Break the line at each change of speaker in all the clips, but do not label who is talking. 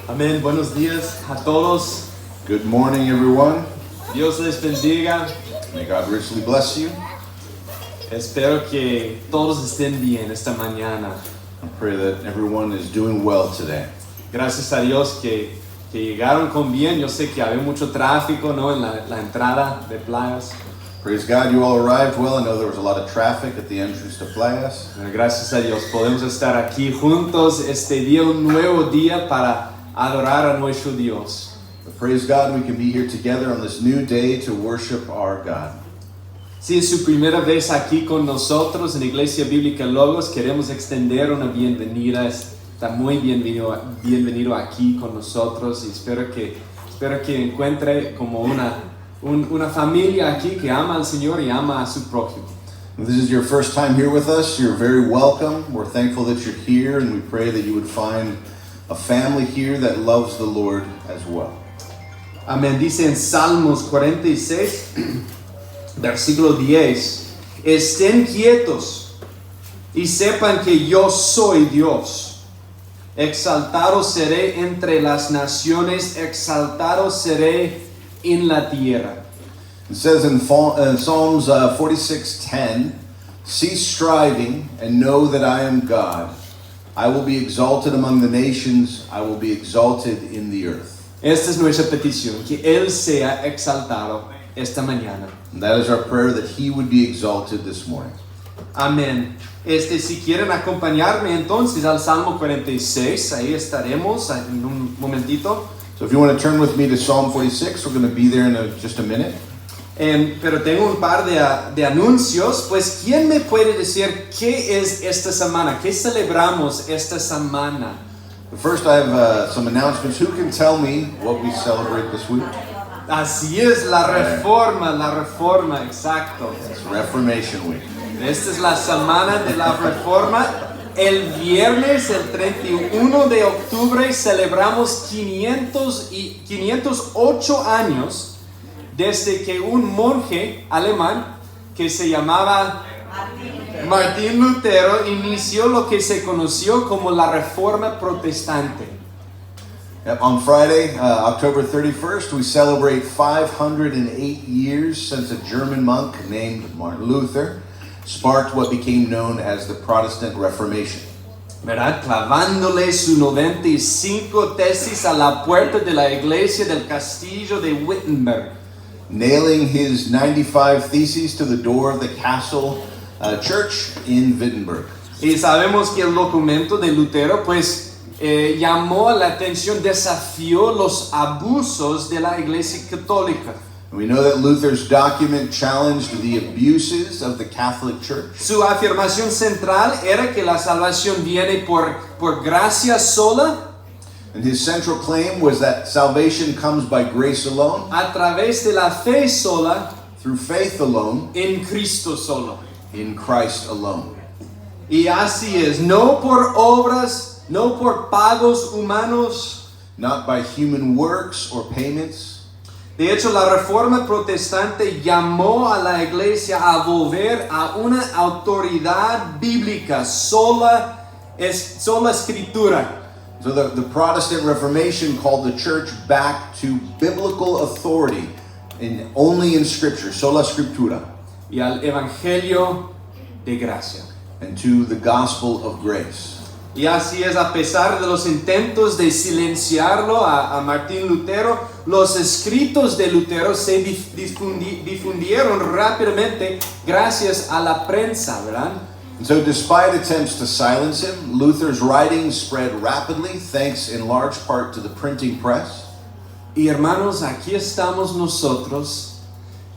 Amén. Buenos días a todos.
Good morning, everyone.
Dios les bendiga.
May God richly bless you.
Espero que todos estén bien esta mañana.
I pray that everyone is doing well today.
Gracias a Dios que llegaron con bien. Yo sé que había mucho tráfico, ¿no? En la entrada de Playas.
Praise God, you all arrived well. I know there was a lot of traffic at the entrance to Playas.
Gracias a Dios podemos estar aquí juntos este día, un nuevo día para adorar a nuestro Dios.
But praise God, we can be here together on this new day to worship our God.
Si es su primera vez aquí con nosotros en Iglesia Bíblica Logos, queremos extender una bienvenida. Está muy bienvenido aquí con nosotros y espero que encuentre como una familia aquí que ama al Señor y ama a su prójimo.
If this is your first time here with us, you're very welcome. We're thankful that you're here, and we pray that you would find a family here that loves the Lord as well.
Amén. Dice en Salmos 46, versículo 10, estén quietos y sepan que yo soy Dios. Exaltado seré entre las naciones, exaltado seré en la tierra.
It says in Psalms 46:10, cease striving and know that I am God. I will be exalted among the nations. I will be exalted in the earth.
Esta es nuestra petición, que Él sea exaltado esta mañana.
And that is our prayer, that He would be exalted this morning.
Amén. Si quieren acompañarme entonces al Salmo 46, ahí estaremos en un momentito.
So if you want to turn with me to Psalm 46, we're going to be there in just a minute.
Pero tengo un par de anuncios. Pues, ¿quién me puede decir qué es esta semana? ¿Qué celebramos esta semana?
But first, I have some announcements. Who can tell me what we celebrate this week?
Así es, la reforma, exacto.
It's Reformation Week.
Esta es la semana de la reforma. El viernes, el 31 de octubre, celebramos 508 años desde que un monje alemán que se llamaba Martín Lutero inició lo que se conoció como la Reforma Protestante.
On Friday, October 31st, we celebrate 508 years since a German monk named Martin Luther sparked what became known as the Protestant Reformation.
¿Verdad? Clavándole sus 95 tesis a la puerta de la iglesia del castillo de Wittenberg.
Nailing his 95 theses to the door of the castle church in Wittenberg.
Y sabemos que el documento de Lutero pues llamó la atención, desafió los abusos de la iglesia católica.
We know that Luther's document challenged the abuses of the Catholic Church.
Su afirmación central era que la salvación viene por gracia sola,
And his central claim was that salvation comes by grace alone,
a través de la fe sola,
through faith alone,
en Cristo solo.
in Christ alone.
Y así es, no por obras, no por pagos humanos.
Not by human works or payments.
De hecho, la Reforma Protestante llamó a la iglesia a volver a una autoridad bíblica, sola escritura.
So the Protestant Reformation called the church back to biblical authority, only in Scripture, sola Scriptura,
Y al Evangelio de gracia.
and to the gospel of grace.
Y así es, a pesar de los intentos de silenciarlo a Martín Lutero, los escritos de Lutero se difundieron rápidamente gracias a la prensa, ¿verdad?
And so despite attempts to silence him, Luther's writings spread rapidly thanks in large part to the printing press.
Y hermanos, aquí estamos nosotros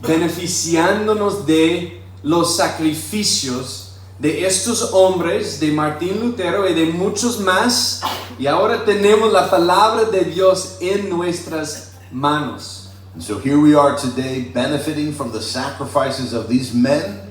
beneficiándonos de los sacrificios de estos hombres, de Martín Lutero y de muchos más, y ahora tenemos la palabra de Dios en nuestras manos.
And so here we are today benefiting from the sacrifices of these men,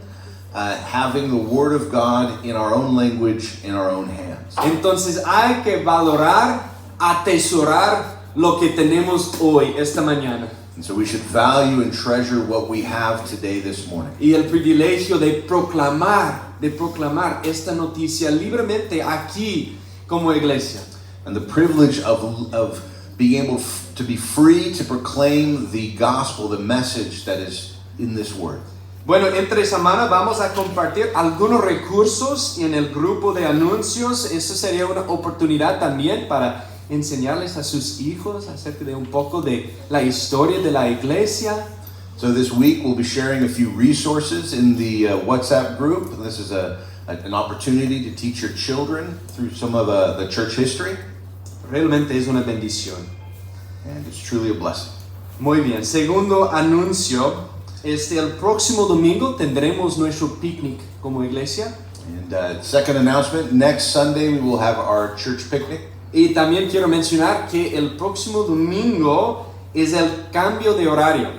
having the Word of God in our own language, in our own hands.
Entonces hay que valorar, atesorar lo que tenemos hoy, esta mañana.
And so we should value and treasure what we have today, this morning.
Y el privilegio de proclamar esta noticia libremente aquí como iglesia.
and the privilege of being able to be free to proclaim the gospel, the message that is in this word.
Bueno, entre semana vamos a compartir algunos recursos en el grupo de anuncios. Eso sería una oportunidad también para enseñarles a sus hijos acerca de un poco de la historia de la iglesia.
So this week we'll be sharing a few resources in the WhatsApp group. This is an opportunity to teach your children through some of the church history.
Realmente es una bendición.
And it's truly a blessing.
Muy bien. Segundo anuncio. El próximo domingo tendremos nuestro picnic como iglesia.
And second announcement, next Sunday we will have our church picnic.
Y también quiero mencionar que el próximo domingo es el cambio de horario.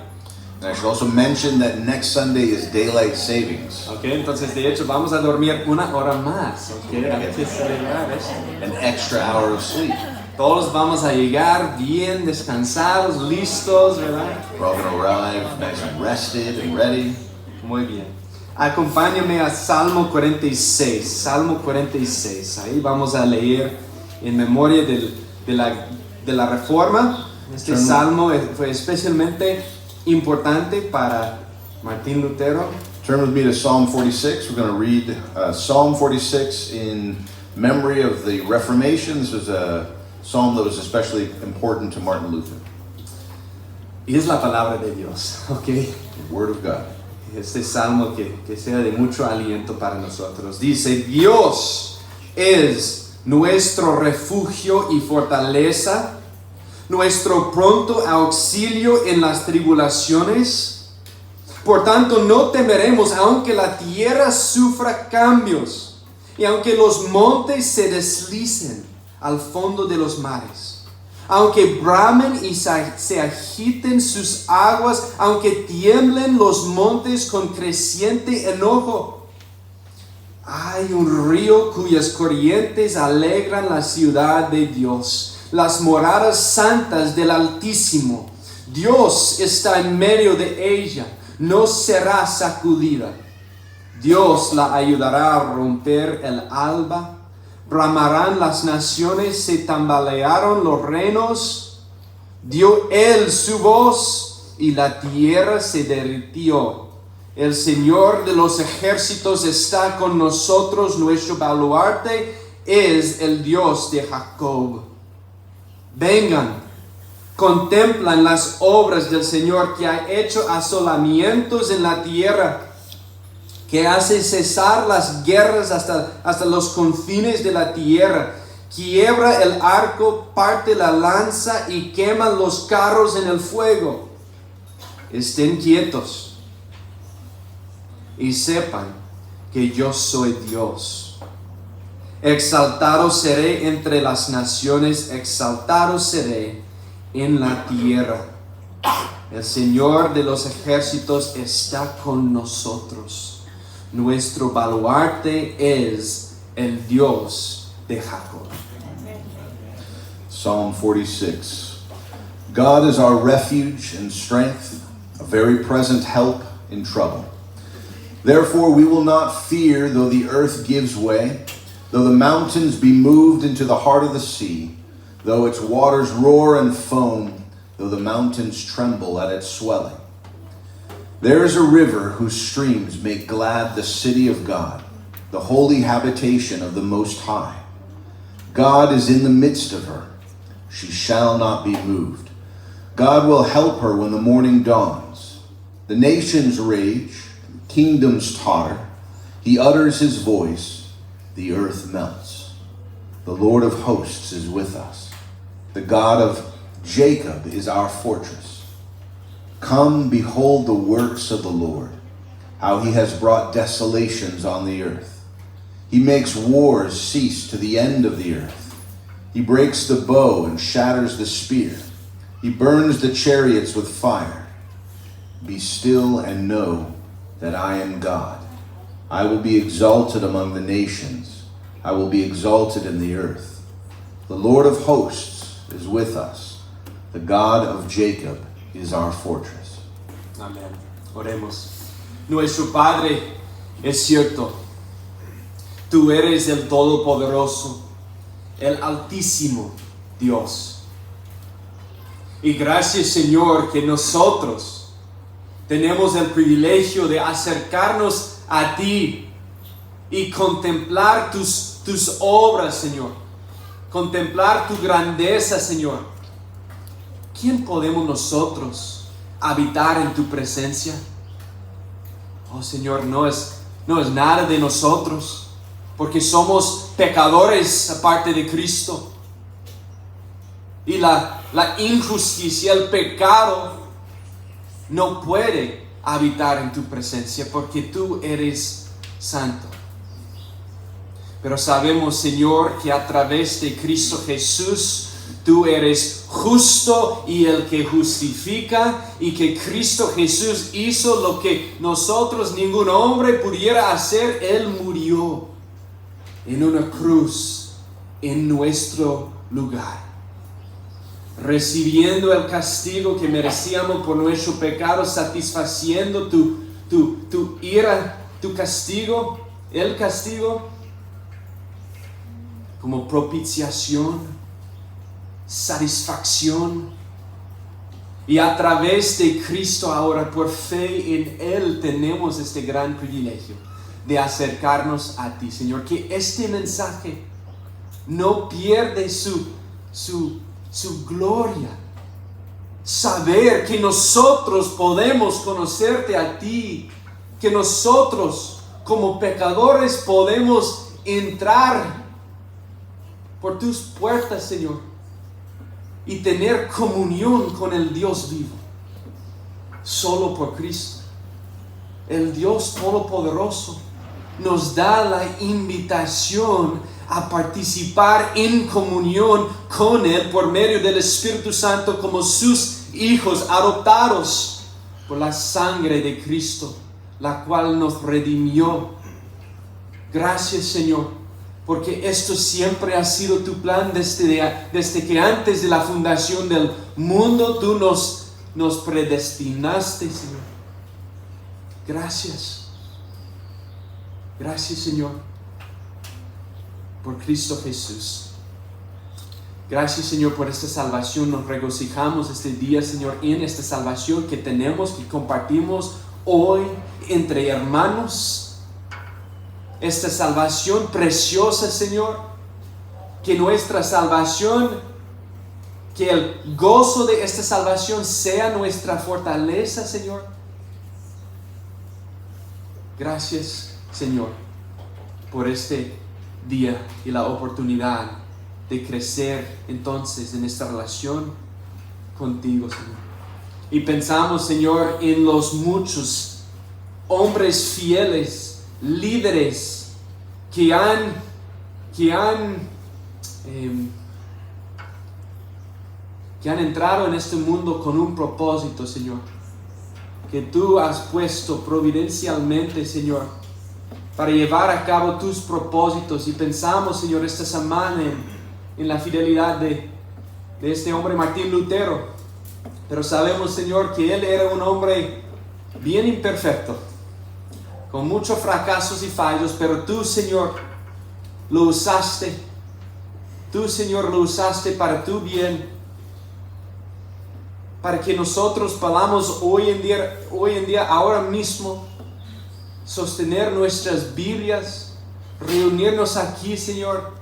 And I should also mention that next Sunday is daylight savings.
Okay, entonces de hecho vamos a dormir una hora más. Okay, hay que celebrar eso.
An extra hour of sleep.
Todos vamos a llegar bien descansados, listos, ¿verdad?
We're all going to arrive nice and rested and ready.
Muy bien. Acompáñame a Salmo 46. Salmo 46. Ahí vamos a leer en memoria de la Reforma. Este salmo fue especialmente importante para Martín Lutero.
Turn with me to Psalm 46. We're going to read Psalm 46 in memory of the Reformation. This was a psalm that was especially important to Martin Luther.
Y es la palabra de Dios, ¿ok?
The Word of God.
Este salmo que sea de mucho aliento para nosotros. Dice, Dios es nuestro refugio y fortaleza, nuestro pronto auxilio en las tribulaciones. Por tanto, no temeremos aunque la tierra sufra cambios y aunque los montes se deslicen al fondo de los mares, aunque bramen y se agiten sus aguas, aunque tiemblen los montes con creciente enojo. Hay un río cuyas corrientes alegran la ciudad de Dios, las moradas santas del Altísimo. Dios está en medio de ella, no será sacudida. Dios la ayudará a romper el alba. Bramarán las naciones, se tambalearon los reinos. Dio él su voz y la tierra se derritió. El Señor de los ejércitos está con nosotros, nuestro baluarte es el Dios de Jacob. Vengan, contemplan las obras del Señor, que ha hecho asolamientos en la tierra, que hace cesar las guerras hasta los confines de la tierra, quiebra el arco, parte la lanza y quema los carros en el fuego. Estén quietos y sepan que yo soy Dios. Exaltado seré entre las naciones, exaltado seré en la tierra. El Señor de los ejércitos está con nosotros. Nuestro baluarte es el Dios de Jacob.
Psalm 46. God is our refuge and strength, a very present help in trouble. Therefore we will not fear, though the earth gives way, though the mountains be moved into the heart of the sea, though its waters roar and foam, though the mountains tremble at its swelling. There is a river whose streams make glad the city of God, the holy habitation of the Most High. God is in the midst of her. She shall not be moved. God will help her when the morning dawns. The nations rage, kingdoms totter. He utters his voice, the earth melts. The Lord of hosts is with us. The God of Jacob is our fortress. Come, behold the works of the Lord, how he has brought desolations on the earth. He makes wars cease to the end of the earth. He breaks the bow and shatters the spear. He burns the chariots with fire. Be still and know that I am God. I will be exalted among the nations. I will be exalted in the earth. The Lord of hosts is with us. The God of Jacob is our fortress.
Amén. Oremos. Nuestro Padre, es cierto, tú eres el Todopoderoso. el Altísimo Dios. Y gracias, Señor, que nosotros tenemos el privilegio de acercarnos a ti y contemplar tus obras, Señor. Contemplar tu grandeza, Señor. ¿Quién podemos nosotros habitar en tu presencia? Oh, Señor, no es nada de nosotros, porque somos pecadores aparte de Cristo. Y la injusticia, el pecado, no puede habitar en tu presencia, porque tú eres santo. Pero sabemos, Señor, que a través de Cristo Jesús, tú eres justo y el que justifica, y que Cristo Jesús hizo lo que nosotros, ningún hombre pudiera hacer. Él murió en una cruz en nuestro lugar, recibiendo el castigo que merecíamos por nuestro pecado, satisfaciendo tu ira, tu castigo, el castigo, como propiciación, satisfacción. Y a través de Cristo ahora, por fe en Él, tenemos este gran privilegio de acercarnos a ti, Señor. Que este mensaje no pierde su gloria. Saber que nosotros podemos conocerte a ti, que nosotros como pecadores podemos entrar por tus puertas, Señor, y tener comunión con el Dios vivo, solo por Cristo. El Dios Todopoderoso nos da la invitación a participar en comunión con Él por medio del Espíritu Santo, como sus hijos adoptados por la sangre de Cristo, la cual nos redimió. Gracias, Señor, porque esto siempre ha sido tu plan desde que antes de la fundación del mundo tú nos predestinaste, Señor. Gracias. Gracias, Señor, por Cristo Jesús. Gracias, Señor, por esta salvación. Nos regocijamos este día, Señor, en esta salvación que tenemos, que compartimos hoy entre hermanos. Esta salvación preciosa, Señor, que nuestra salvación, que el gozo de esta salvación sea nuestra fortaleza, Señor. Gracias, Señor, por este día y la oportunidad de crecer entonces en esta relación contigo, Señor. Y pensamos, Señor, en los muchos hombres fieles, líderes que han entrado en este mundo con un propósito, Señor, que tú has puesto providencialmente, Señor, para llevar a cabo tus propósitos. Y pensamos, Señor, esta semana en la fidelidad de este hombre Martín Lutero. Pero sabemos, Señor, que él era un hombre bien imperfecto, con muchos fracasos y fallos, pero tú, Señor, lo usaste. Tú, Señor, lo usaste para tu bien, para que nosotros podamos hoy en día, ahora mismo, sostener nuestras Biblias, reunirnos aquí, Señor,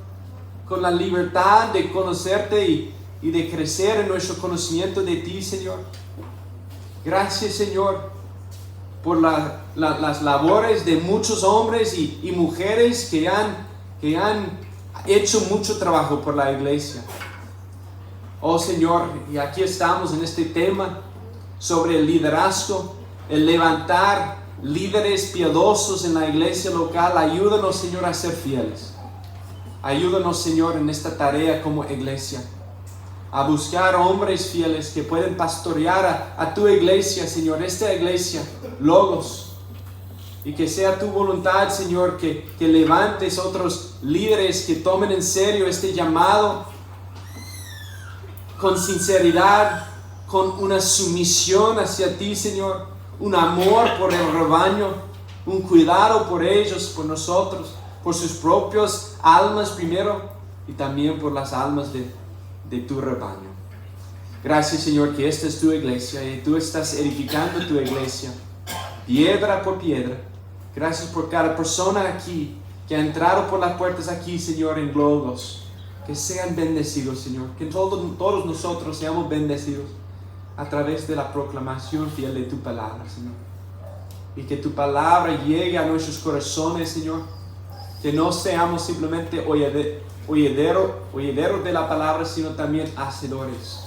con la libertad de conocerte y de crecer en nuestro conocimiento de ti, Señor. Gracias, Señor, por las labores de muchos hombres y mujeres que han hecho mucho trabajo por la iglesia. Oh, Señor, y aquí estamos en este tema sobre el liderazgo, el levantar líderes piadosos en la iglesia local. Ayúdanos, Señor, a ser fieles. Ayúdanos, Señor, en esta tarea como iglesia, a buscar hombres fieles que pueden pastorear a tu iglesia, Señor, esta iglesia, Logos. Y que sea tu voluntad, Señor, que levantes otros líderes que tomen en serio este llamado con sinceridad, con una sumisión hacia ti, Señor, un amor por el rebaño, un cuidado por ellos, por nosotros, por sus propias almas primero, y también por las almas de tu rebaño. Gracias, Señor, que esta es tu iglesia y tú estás edificando tu iglesia, piedra por piedra. Gracias por cada persona aquí que ha entrado por las puertas aquí, Señor, en Logos. Que sean bendecidos, Señor. Que todos nosotros seamos bendecidos a través de la proclamación fiel de tu palabra, Señor. Y que tu palabra llegue a nuestros corazones, Señor. Que no seamos simplemente oyenderos de la palabra, sino también hacedores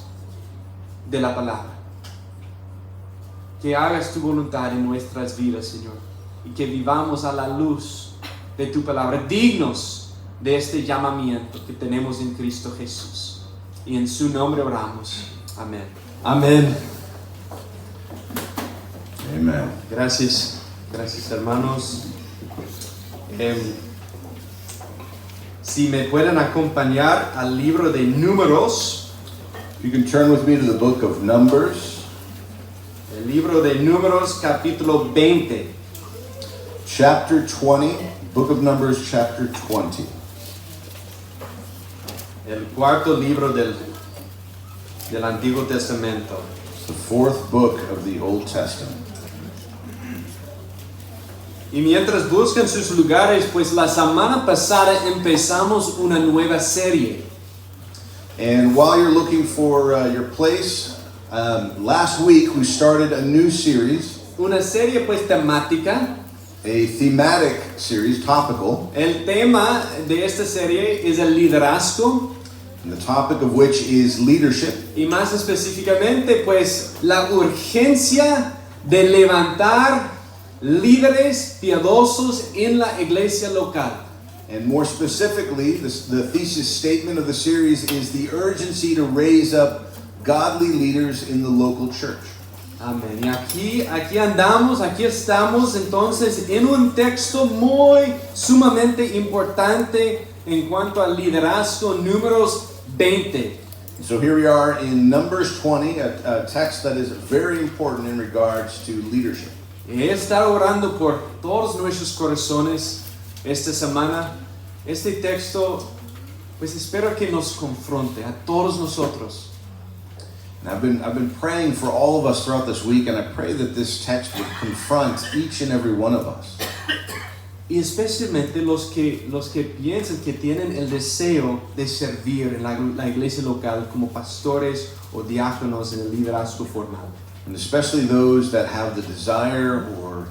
de la palabra. Que hagas tu voluntad en nuestras vidas, Señor, y que vivamos a la luz de tu palabra, dignos de este llamamiento que tenemos en Cristo Jesús. Y en su nombre oramos. Amén. Amén.
Amen.
Gracias hermanos. Si me pueden acompañar al libro de Números.
You can turn with me to the book of Numbers.
El libro de Números, capítulo 20.
Chapter 20. Book of Numbers, chapter 20.
El cuarto libro del Antiguo Testamento.
It's the fourth book of the Old Testament.
Y mientras buscan sus lugares, pues la semana pasada empezamos una nueva serie.
And while you're looking for your place, last week we started a new series,
Una serie pues temática.
a thematic series, topical,
El tema de esta serie es el liderazgo
and the topic of which is leadership,
y más específicamente pues la urgencia de levantar líderes piadosos en la iglesia local.
and more specifically, the thesis statement of the series is the urgency to raise up godly leaders in the local church.
Amén. Y aquí andamos, aquí estamos entonces en un texto muy sumamente importante en cuanto al liderazgo, Números 20.
So here we are in Numbers 20, a text that is very important in regards to leadership.
He estado orando por todos nuestros corazones esta semana. Este texto, pues espero que nos confronte a todos nosotros.
And I've been praying for all of us throughout this week, and I pray that this text would confront each and every one of us.
Y especialmente los que piensan que tienen el deseo de servir en la iglesia local como pastores o diáconos en el liderazgo formal.
And especially those that have the desire or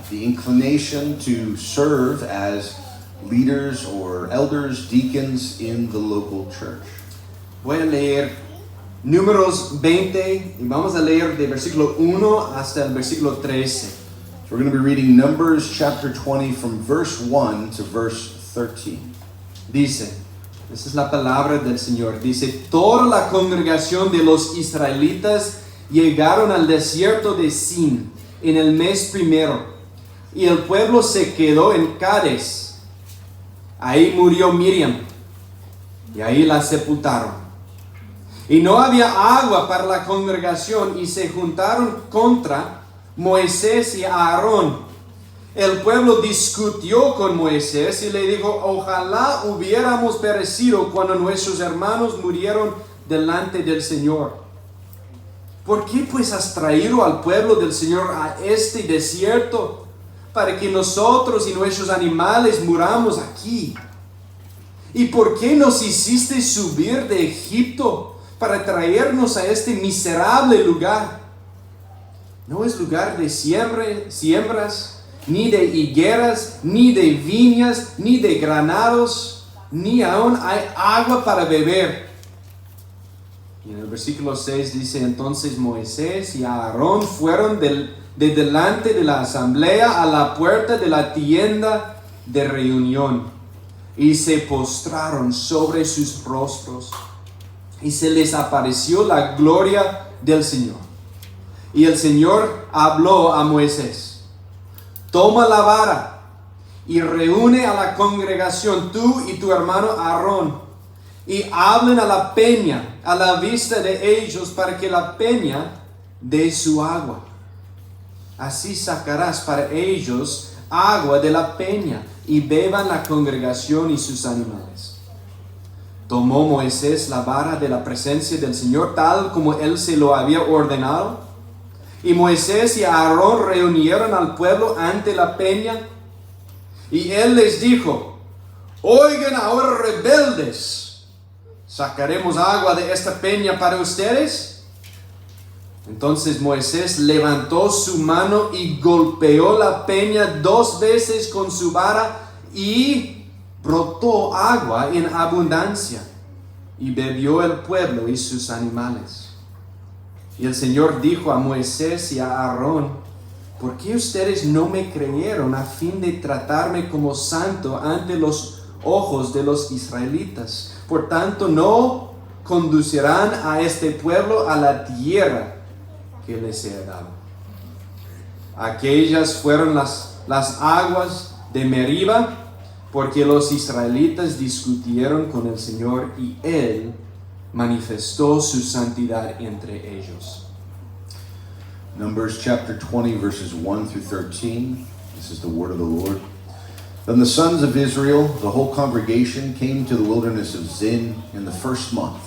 the inclination to serve as leaders or elders, deacons in the local church.
Voy a leer Números 20 y vamos a leer de versículo 1 hasta el versículo 13.
So we're going to be reading Numbers chapter 20 from verse 1 to verse 13.
Dice, esa es la palabra del Señor, dice: toda la congregación de los israelitas llegaron al desierto de Sin en el mes primero, y el pueblo se quedó en Cades. Ahí murió Miriam, y ahí la sepultaron. Y no había agua para la congregación, y se juntaron contra Moisés y Aarón. El pueblo discutió con Moisés y le dijo: ojalá hubiéramos perecido cuando nuestros hermanos murieron delante del Señor. ¿Por qué pues has traído al pueblo del Señor a este desierto para que nosotros y nuestros animales muramos aquí? ¿Y por qué nos hiciste subir de Egipto para traernos a este miserable lugar? No es lugar de siembras, ni de higueras, ni de viñas, ni de granados, ni aún hay agua para beber. Y en el versículo 6 dice: entonces Moisés y Aarón fueron de delante de la asamblea a la puerta de la tienda de reunión, y se postraron sobre sus rostros, y se les apareció la gloria del Señor. Y el Señor habló a Moisés: toma la vara y reúne a la congregación, tú y tu hermano Aarón, y hablen a la peña a la vista de ellos, para que la peña dé su agua. Así sacarás para ellos agua de la peña, y beban la congregación y sus animales. Tomó Moisés la vara de la presencia del Señor tal como él se lo había ordenado. Y Moisés y Aarón reunieron al pueblo ante la peña. Y él les dijo: oigan ahora, rebeldes, ¿sacaremos agua de esta peña para ustedes? Entonces Moisés levantó su mano y golpeó la peña 2 veces con su vara, y brotó agua en abundancia, y bebió el pueblo y sus animales. Y el Señor dijo a Moisés y a Aarón: ¿por qué ustedes no me creyeron a fin de tratarme como santo ante los ojos de los israelitas? Por tanto, no conducirán a este pueblo a la tierra que les he dado. Aquellas fueron las aguas de Meriba, porque los israelitas discutieron con el Señor y Él manifestó su santidad entre ellos.
Numbers chapter 20, verses 1 through 13. This is the word of the Lord. Then the sons of Israel, the whole congregation, came to the wilderness of Zin in the 1st month.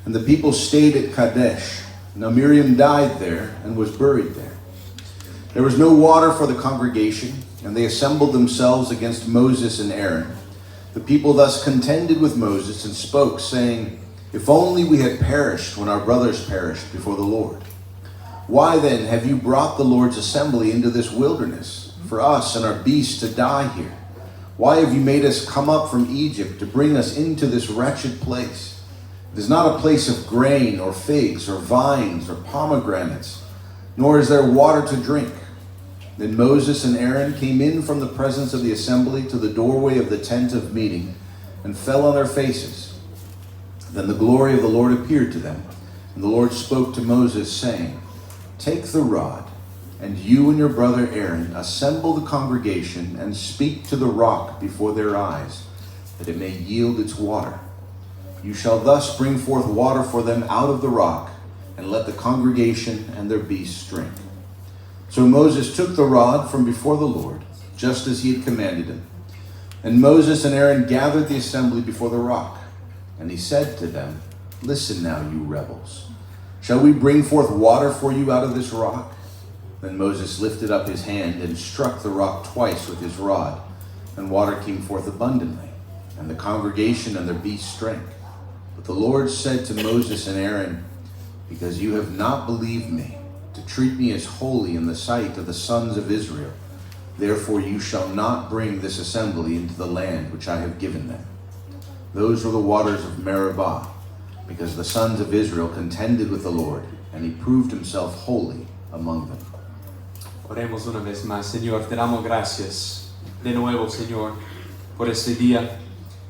And the people stayed at Kadesh. Now Miriam died there and was buried there. There was no water for the congregation, and they assembled themselves against Moses and Aaron. The people thus contended with Moses and spoke, saying, if only we had perished when our brothers perished before the Lord. Why then have you brought the Lord's assembly into this wilderness, for us and our beasts to die here? Why have you made us come up from Egypt to bring us into this wretched place? It is not a place of grain or figs or vines or pomegranates, nor is there water to drink. Then Moses and Aaron came in from the presence of the assembly to the doorway of the tent of meeting and fell on their faces. Then the glory of the Lord appeared to them, and the Lord spoke to Moses, saying, take the rod, and you and your brother Aaron assemble the congregation and speak to the rock before their eyes, that it may yield its water. You shall thus bring forth water for them out of the rock, and let the congregation and their beasts drink. So Moses took the rod from before the Lord, just as he had commanded him. And Moses and Aaron gathered the assembly before the rock. And he said to them, listen now, you rebels. Shall we bring forth water for you out of this rock? Then Moses lifted up his hand and struck the rock twice with his rod, and water came forth abundantly, and the congregation and their beasts drank. But the Lord said to Moses and Aaron, because you have not believed me, to treat me as holy in the sight of the sons of Israel, therefore you shall not bring this assembly into the land which I have given them. Those were the waters of Meribah, because the sons of Israel contended with the Lord, and he proved himself holy among them.
Oremos una vez más. Señor, te damos gracias de nuevo, Señor, por este día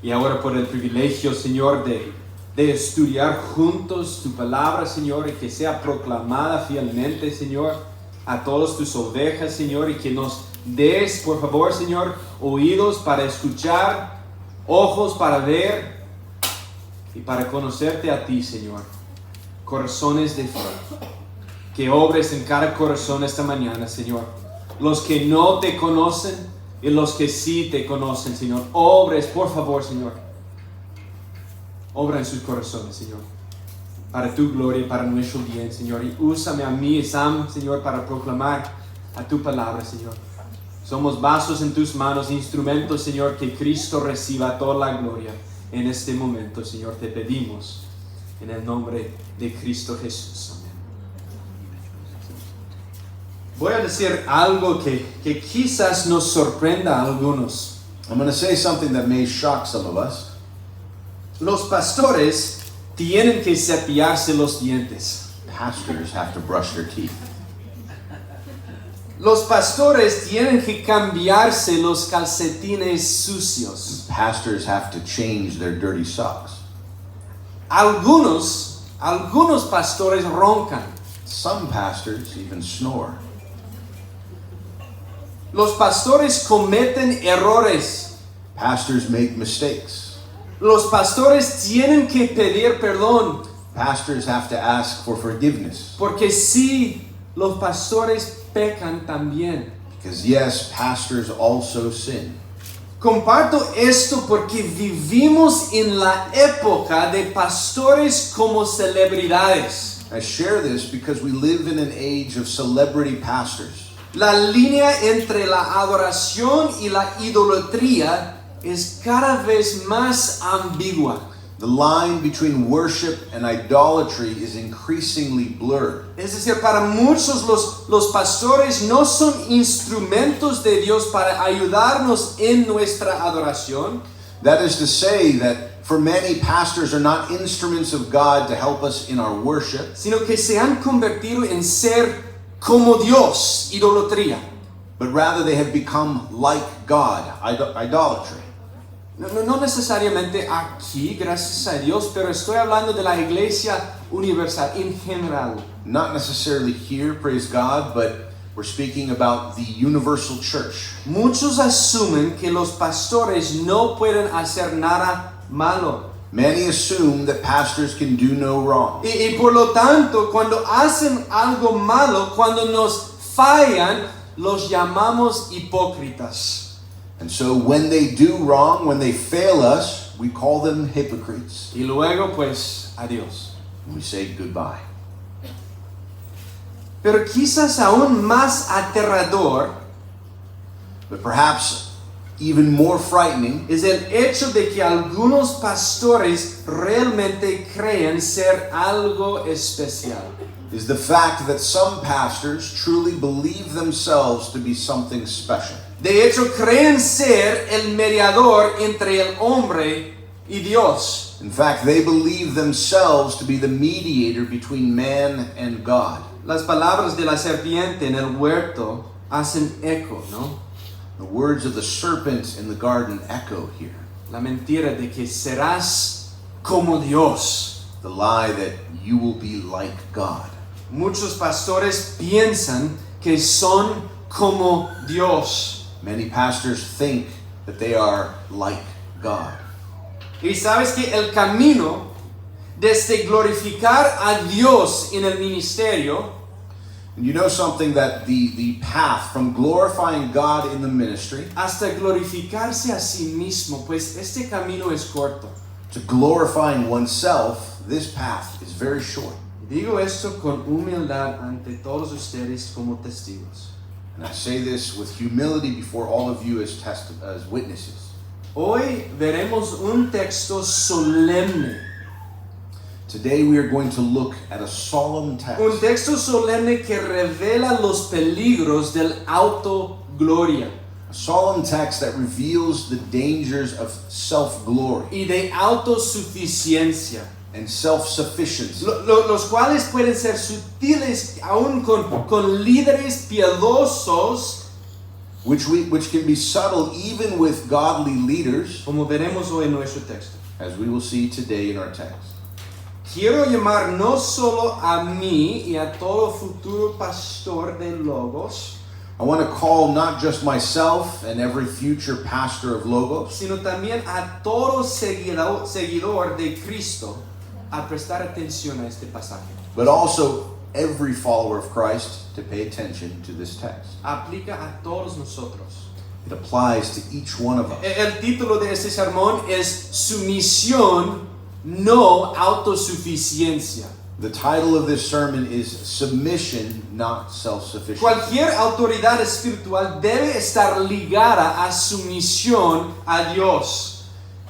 y ahora por el privilegio, Señor, de estudiar juntos tu palabra, Señor, y que sea proclamada fielmente, Señor, a todas tus ovejas, Señor, y que nos des, por favor, Señor, oídos para escuchar, ojos para ver y para conocerte a ti, Señor. Corazones de fe. Que obres en cada corazón esta mañana, Señor. Los que no te conocen y los que sí te conocen, Señor. Obres, por favor, Señor. Obra en sus corazones, Señor. Para tu gloria y para nuestro bien, Señor. Y úsame a mí, Sam, Señor, para proclamar a tu palabra, Señor. Somos vasos en tus manos, instrumentos, Señor, que Cristo reciba toda la gloria en este momento, Señor. Te pedimos en el nombre de Cristo Jesús. Amén. Voy a decir algo que quizás nos sorprenda a algunos.
I'm going to say something that may shock some of us.
Los pastores tienen que cepillarse los dientes.
Pastors have to brush their teeth.
Los pastores tienen que cambiarse los calcetines sucios.
Pastors have to change their dirty socks.
Algunos pastores roncan.
Some pastors even snore.
Los pastores cometen errores.
Pastors make mistakes.
Los pastores tienen que pedir perdón.
Pastors have to ask for forgiveness.
Porque sí, los pastores pecan también.
Because yes, pastors also sin.
Comparto esto porque vivimos en la época de pastores como celebridades.
I share this because we live in an age of celebrity pastors.
La línea entre la adoración y la idolatría es cada vez más ambigua.
The line between worship and idolatry is increasingly blurred.
Es decir, para muchos los pastores no son instrumentos de Dios para ayudarnos en nuestra adoración.
That is to say that for many, pastors are not instruments of God to help us in our worship,
Sino que se han convertido en ser como Dios, idolatría.
but rather they have become like God, idolatry.
No necesariamente aquí, gracias a Dios, pero estoy hablando de la iglesia universal en general.
Not necessarily here, praise God, but we're speaking about the universal church.
Muchos asumen que los pastores no pueden hacer nada malo.
Many assume that pastors can do no wrong.
Y por lo tanto, cuando hacen algo malo, cuando nos fallan, los llamamos hipócritas.
And so when they do wrong, when they fail us, we call them hypocrites.
Y luego, pues, adiós.
And we say goodbye.
Pero quizás aún más aterrador
But perhaps even more frightening
es el hecho de que algunos pastores realmente creen ser algo especial.
is the fact that some pastors truly believe themselves to be something special.
De hecho, creen ser el mediador entre el hombre y Dios.
In fact, they believe themselves to be the mediator between man and God.
Las palabras de la serpiente en el huerto hacen eco, ¿no?
The words of the serpent in the garden echo here.
La mentira de que serás como Dios.
The lie that you will be like God.
Muchos pastores piensan que son como Dios.
Many pastors think that they are like God.
Y sabes que el camino desde glorificar a Dios en el ministerio
And you know something, that the path from glorifying God in the ministry
hasta glorificarse a sí mismo, pues este camino es corto.
to glorifying oneself, this path is very short.
Digo esto con humildad ante todos ustedes como testigos.
And I say this with humility before all of you as witnesses.
Hoy veremos un texto solemne.
Today we are going to look at a solemn
Un
text.
texto solemne que revela los peligros del autogloria
A solemn text that reveals the dangers of self-glory
y de autosuficiencia,
and self-sufficiency,
los cuales pueden ser sutiles aún con líderes piadosos,
which can be subtle even with godly leaders,
como veremos hoy en nuestro texto.
as we will see today in our text.
Quiero llamar no solo a mí y a todo futuro pastor de Logos,
I want to call not just myself and every future pastor of Logos,
sino también a todo seguidor de Cristo a prestar atención a este pasaje.
but also every follower of Christ to pay attention to this text.
Aplica a todos nosotros.
It applies to each one of us.
El título de este sermón es Sumisión, no autosuficiencia.
The title of this sermon is Submission, Not Self-Sufficiency.
Cualquier autoridad espiritual debe estar ligada a sumisión a Dios.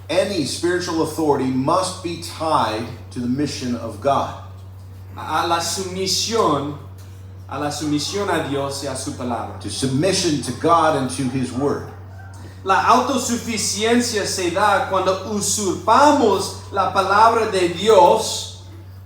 Any spiritual authority must be tied to the mission of God,
A la sumisión a Dios y a su palabra.
to submission to God and to His Word.
La autosuficiencia se da cuando usurpamos la palabra de Dios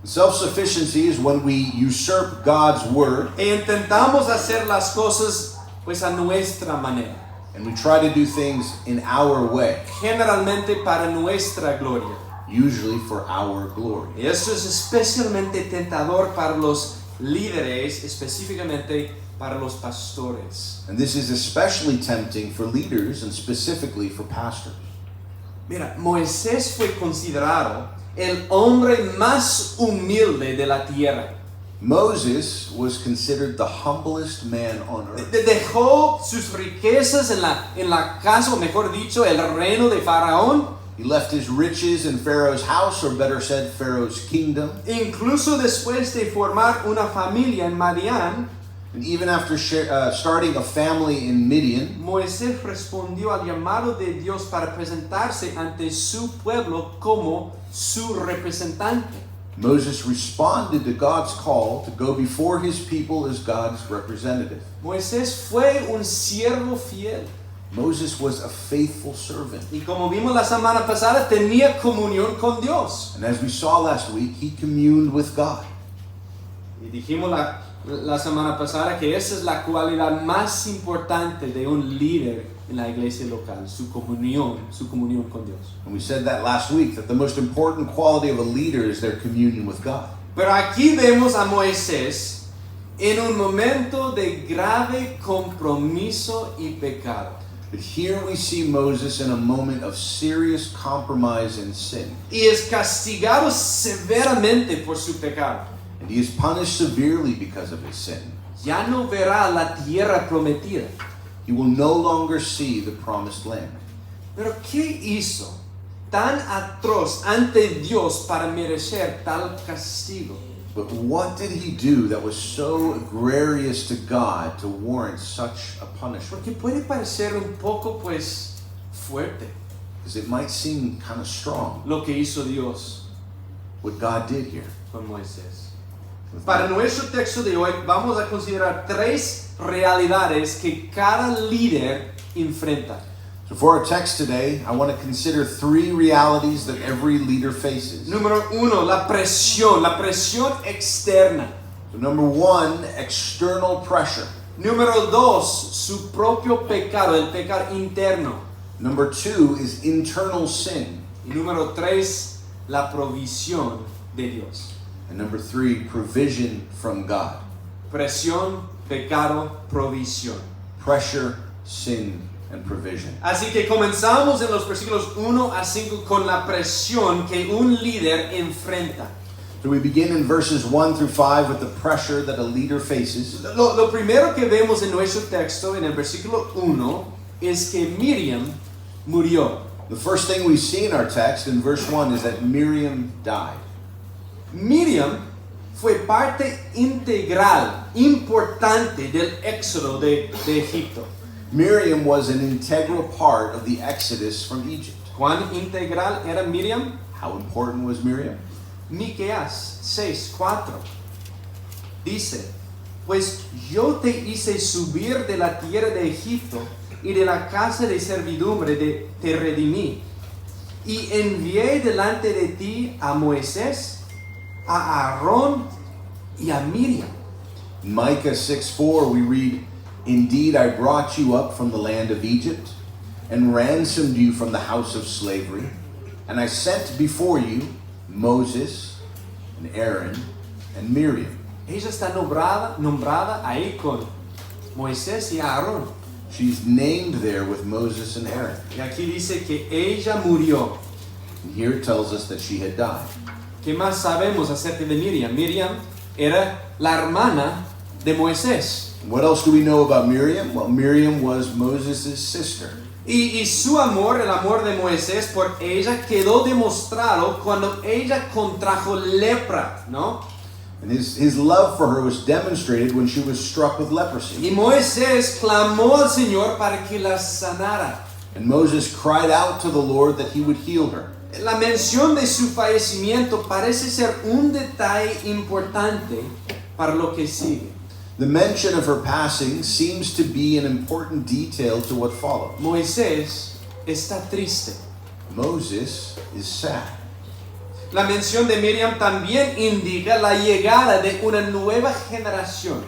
Self-sufficiency is when we usurp God's Word
e intentamos hacer las cosas pues a nuestra manera,
and we try to do things in our way,
generalmente para nuestra gloria.
usually for our glory.
Y esto es especialmente tentador para los líderes, específicamente para los pastores.
And this is especially tempting for leaders and specifically for pastors.
Mira, Moisés fue considerado el hombre más humilde de la tierra.
Moses was considered the humblest man on earth.
Dejó sus riquezas en la casa, o mejor dicho, el reino de Faraón.
He left his riches in Pharaoh's house, or better said, Pharaoh's kingdom.
Incluso después de formar una familia en Madián,
And even after starting a family in Midian,
Moisés respondió al llamado de Dios para presentarse ante su pueblo como su representante.
Moses responded to God's call to go before his people as God's representative.
Moisés fue un siervo fiel.
Moses was a faithful servant.
Y como vimos la semana pasada, tenía comunión con Dios.
And as we saw last week, he communed with God.
Y dijimos la semana pasada que esa es la cualidad más importante de un líder en la iglesia local, su comunión con Dios.
And we said that last week, that the most important quality of a leader is their communion with God.
Pero aquí vemos a Moisés en un momento de grave compromiso y pecado.
But here we see Moses in a moment of serious compromise and sin.
Y es castigado severamente por su pecado.
And he is punished severely because of his sin.
Ya no verá la tierra prometida.
He will no longer see the promised land.
Pero ¿qué hizo tan atroz ante Dios para merecer tal castigo?
But what did he do that was so egregious to God to warrant such a punishment?
Porque puede parecer un poco, fuerte
Because it might seem kind of strong
lo que hizo Dios
what God did here.
con Moisés.
with
Para
Moses.
nuestro texto de hoy vamos a considerar tres realidades que cada líder enfrenta.
So for our text today, I want to consider three realities that every leader faces.
Número uno, la presión externa.
So number one, external pressure.
Número dos, su propio pecado, el pecado interno.
Number two is internal sin.
Y número tres, la provisión de Dios.
And number three, provision from God.
Presión, pecado, provisión.
Pressure, sin, and provision.
Así que comenzamos en los versículos 1 a 5 con la presión que un líder enfrenta.
So we begin in verses 1 through 5 with the pressure that a leader faces.
Lo primero que vemos en nuestro texto, en el versículo 1, es que Miriam murió.
The first thing we see in our text in verse 1 is that Miriam died.
Miriam fue parte integral, importante del éxodo de Egipto.
Miriam was an integral part of the exodus from Egypt.
¿Cuán integral era Miriam?
How important was Miriam?
Miqueas 6:4 dice: Pues yo te hice subir de la tierra de Egipto y de la casa de servidumbre te redimí. Y envié delante de ti a Moisés, a Aarón y a Miriam.
In Micah 6:4 we read, Indeed, I brought you up from the land of Egypt and ransomed you from the house of slavery. And I sent before you Moses and Aaron and Miriam.
Ella está nombrada ahí con Moisés y Aarón.
She's named there with Moses and Aaron.
Y aquí dice que ella murió.
And here it tells us that she had died.
¿Qué más sabemos acerca de Miriam? Miriam era la hermana de Moisés.
What else do we know about Miriam? Well, Miriam was Moses' sister.
Y su amor, el amor de Moisés por ella quedó demostrado cuando ella contrajo lepra, ¿no?
And his love for her was demonstrated when she was struck with leprosy.
Y Moisés clamó al Señor para que la sanara.
And Moses cried out to the Lord that he would heal her.
La mención de su fallecimiento parece ser un detalle importante para lo que sigue.
The mention of her passing seems to be an important detail to what follows.
Moisés está triste.
Moses is sad.
La mención de Miriam también indica la llegada de una nueva generación.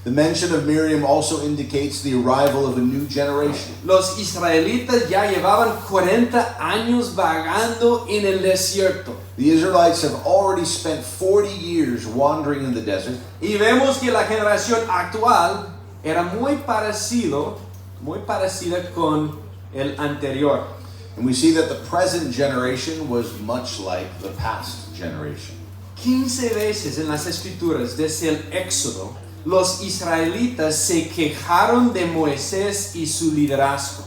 The mention of Miriam also indicates the arrival of a new generation.
Los israelitas ya llevaban 40 años vagando en el desierto.
The Israelites have already spent 40 years wandering in the desert.
Y vemos que la generación actual era muy parecida con el anterior.
And we see that the present generation was much like the past generation.
15 veces en las escrituras desde el Éxodo, los israelitas se quejaron de Moisés y su liderazgo.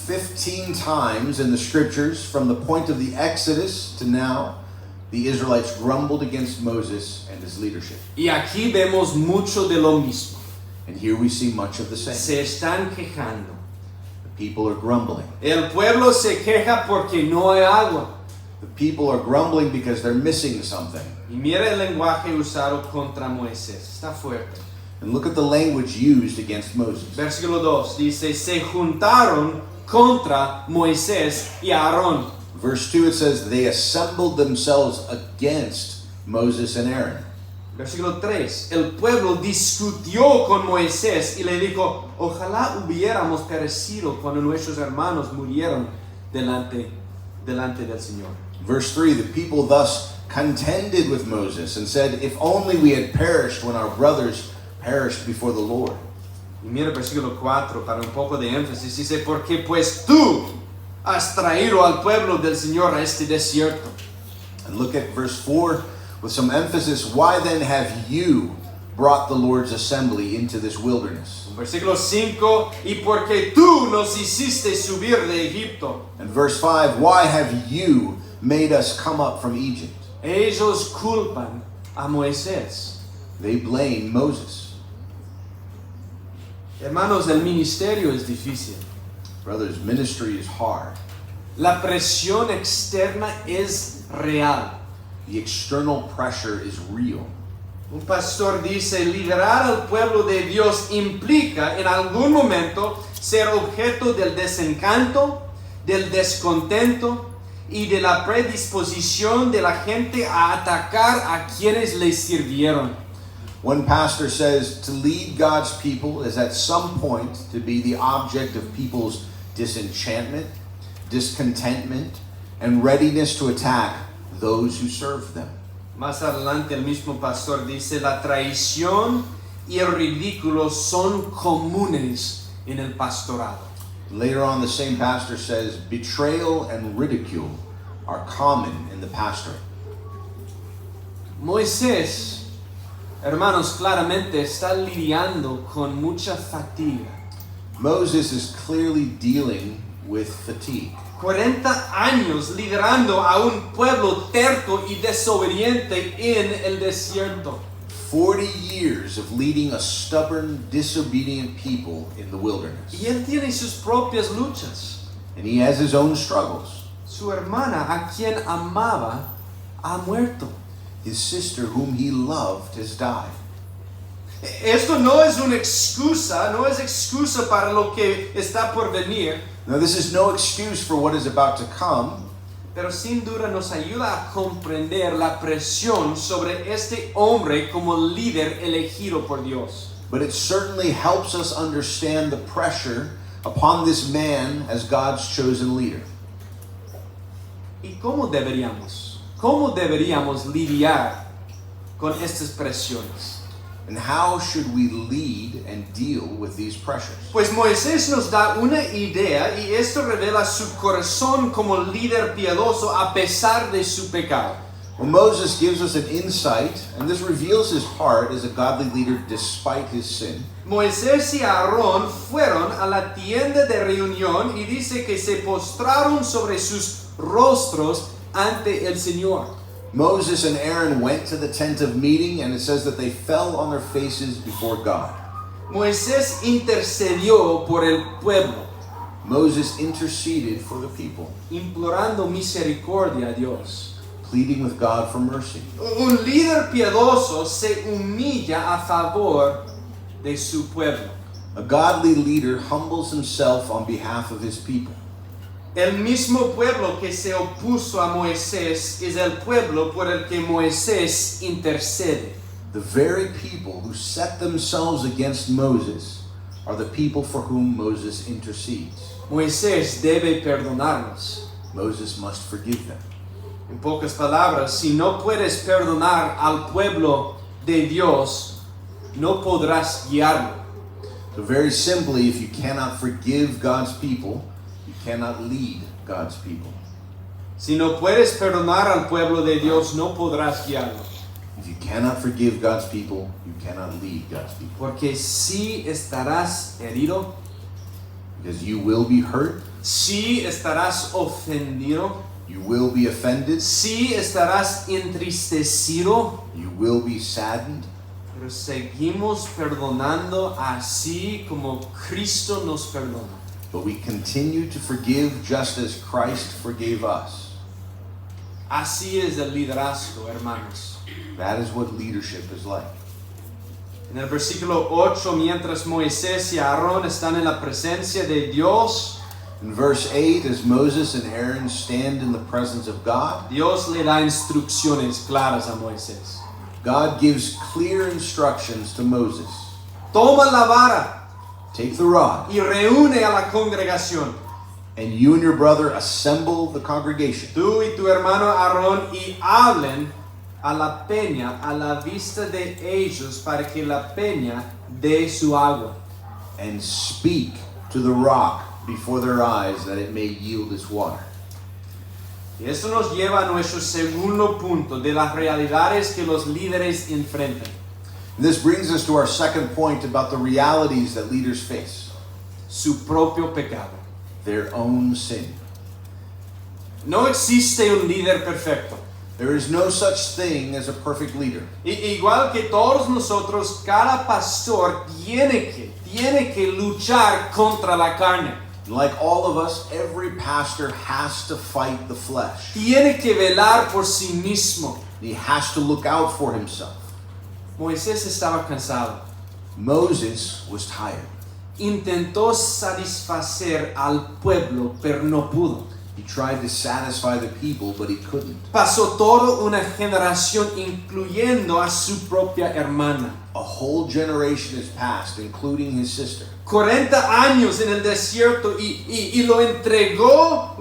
15 times in the scriptures, from the point of the Exodus to now, the Israelites grumbled against Moses and his leadership.
Y aquí vemos mucho de lo mismo.
And here we see much of the same.
Se están quejando.
The people are grumbling.
El pueblo se queja porque no hay agua.
The people are grumbling because they're missing something.
Y mira el lenguaje usado contra Moisés. Está fuerte.
And look at the language used against Moses.
Versículo 2 dice, se juntaron contra Moisés y Aarón.
Verse 2, it says, they assembled themselves against Moses and Aaron.
Versículo 3, el pueblo discutió con Moisés y le dijo, ojalá hubiéramos perecido cuando nuestros hermanos murieron delante del Señor.
Verse 3, the people thus contended with Moses and said, if only we had perished when our brothers perished before the Lord.
Y mira el versículo 4 para un poco de énfasis. Dice, porque pues tú has traído al pueblo del Señor a este desierto.
And look at verse 4 with some emphasis. Why then have you brought the Lord's assembly into this wilderness?
Versículo 5, y porque tú nos hiciste subir de Egipto.
And verse 5, why have you made us come up from Egypt?
Ellos culpan a Moisés.
They blame Moses.
Hermanos, el ministerio es difícil.
Brothers, ministry is hard.
La presión externa es real.
The external pressure is real.
Un pastor dice, liderar al pueblo de Dios implica en algún momento ser objeto del desencanto, del descontento y de la predisposición de la gente a atacar a quienes le sirvieron.
One pastor says to lead God's people is at some point to be the object of people's disenchantment, discontentment, and readiness to attack those who serve them.
Más adelante el mismo pastor dice, la traición y el ridículo son comunes en el pastorado.
Later on, the same pastor says betrayal and ridicule are common in the pastorate.
Moisés, hermanos, claramente está lidiando con mucha fatiga.
Moses is clearly dealing with fatigue.
40 años liderando a un pueblo terco y desobediente en el desierto.
40 years of leading a stubborn, disobedient people in the wilderness.
Y él tiene sus propias luchas.
And he has his own struggles.
Su hermana, a quien amaba, ha muerto.
His sister, whom he loved, has died.
Esto no es una excusa, no es excusa para lo que está por venir.
Now, this is no excuse for what is about to come,
Pero sin duda nos ayuda a comprender la presión sobre este hombre como líder elegido por Dios.
but it certainly helps us understand the pressure upon this man as God's chosen leader.
¿Y cómo deberíamos lidiar con estas presiones?
And how should we lead and deal with these pressures?
Pues Moisés nos da una idea y esto revela su corazón como líder piadoso a pesar de su pecado.
Well, Moses gives us an insight, and this reveals his heart as a godly leader despite his sin.
Moisés y Aarón fueron a la tienda de reunión y dice que se postraron sobre sus rostros ante el Señor.
Moses and Aaron went to the tent of meeting, and it says that they fell on their faces before God.
Moisés intercedió por el pueblo,
Moses interceded for the people,
implorando misericordia a Dios.
pleading with God for mercy.
Un líder piadoso se humilla a favor de su pueblo.
A godly leader humbles himself on behalf of his people.
El mismo pueblo que se opuso a Moisés es el pueblo por el que Moisés intercede.
The very people who set themselves against Moses are the people for whom Moses intercedes.
Moisés debe perdonarlos.
Moses must forgive them.
En pocas palabras, si no puedes perdonar al pueblo de Dios, no podrás guiarlo.
So very simply, if you cannot forgive God's people, you cannot lead God's people.
Si no puedes perdonar al pueblo de Dios, no podrás guiarlo.
If you cannot forgive God's people, you cannot lead God's people.
Porque sí estarás herido,
Because you will be hurt,
sí estarás ofendido,
you will be offended,
sí estarás entristecido,
you will be saddened,
pero seguimos perdonando así como Cristo nos perdona.
but we continue to forgive just as Christ forgave us.
Así es el liderazgo, hermanos.
That is what leadership is like.
En el versículo 8, mientras Moisés y Aarón están en la presencia de Dios,
In verse 8, as Moses and Aaron stand in the presence of God,
Dios le da instrucciones claras a Moisés.
God gives clear instructions to Moses.
Toma la vara
Take the rod,
y reúne a la congregación.
and you and your brother assemble the congregation.
Tú y tu hermano Aarón y hablen a la peña a la vista de ellos para que la peña dé su agua.
And speak to the rock before their eyes that it may yield its water.
Y esto nos lleva a nuestro segundo punto de las realidades que los líderes enfrentan.
And this brings us to our second point about the realities that leaders face.
Su propio pecado.
Their own sin.
No existe un líder perfecto.
There is no such thing as a perfect leader.
Igual que todos nosotros, cada pastor tiene que luchar contra la carne.
Like all of us, every pastor has to fight the flesh.
Tiene que velar por sí mismo.
He has to look out for himself.
Moisés estaba cansado.
Moses was tired.
Intentó satisfacer al pueblo, pero no pudo.
He tried to satisfy the people, but he couldn't.
Pasó toda una generación, incluyendo a su propia hermana.
A whole generation has passed, including his sister.
40 años en el desierto y lo entregó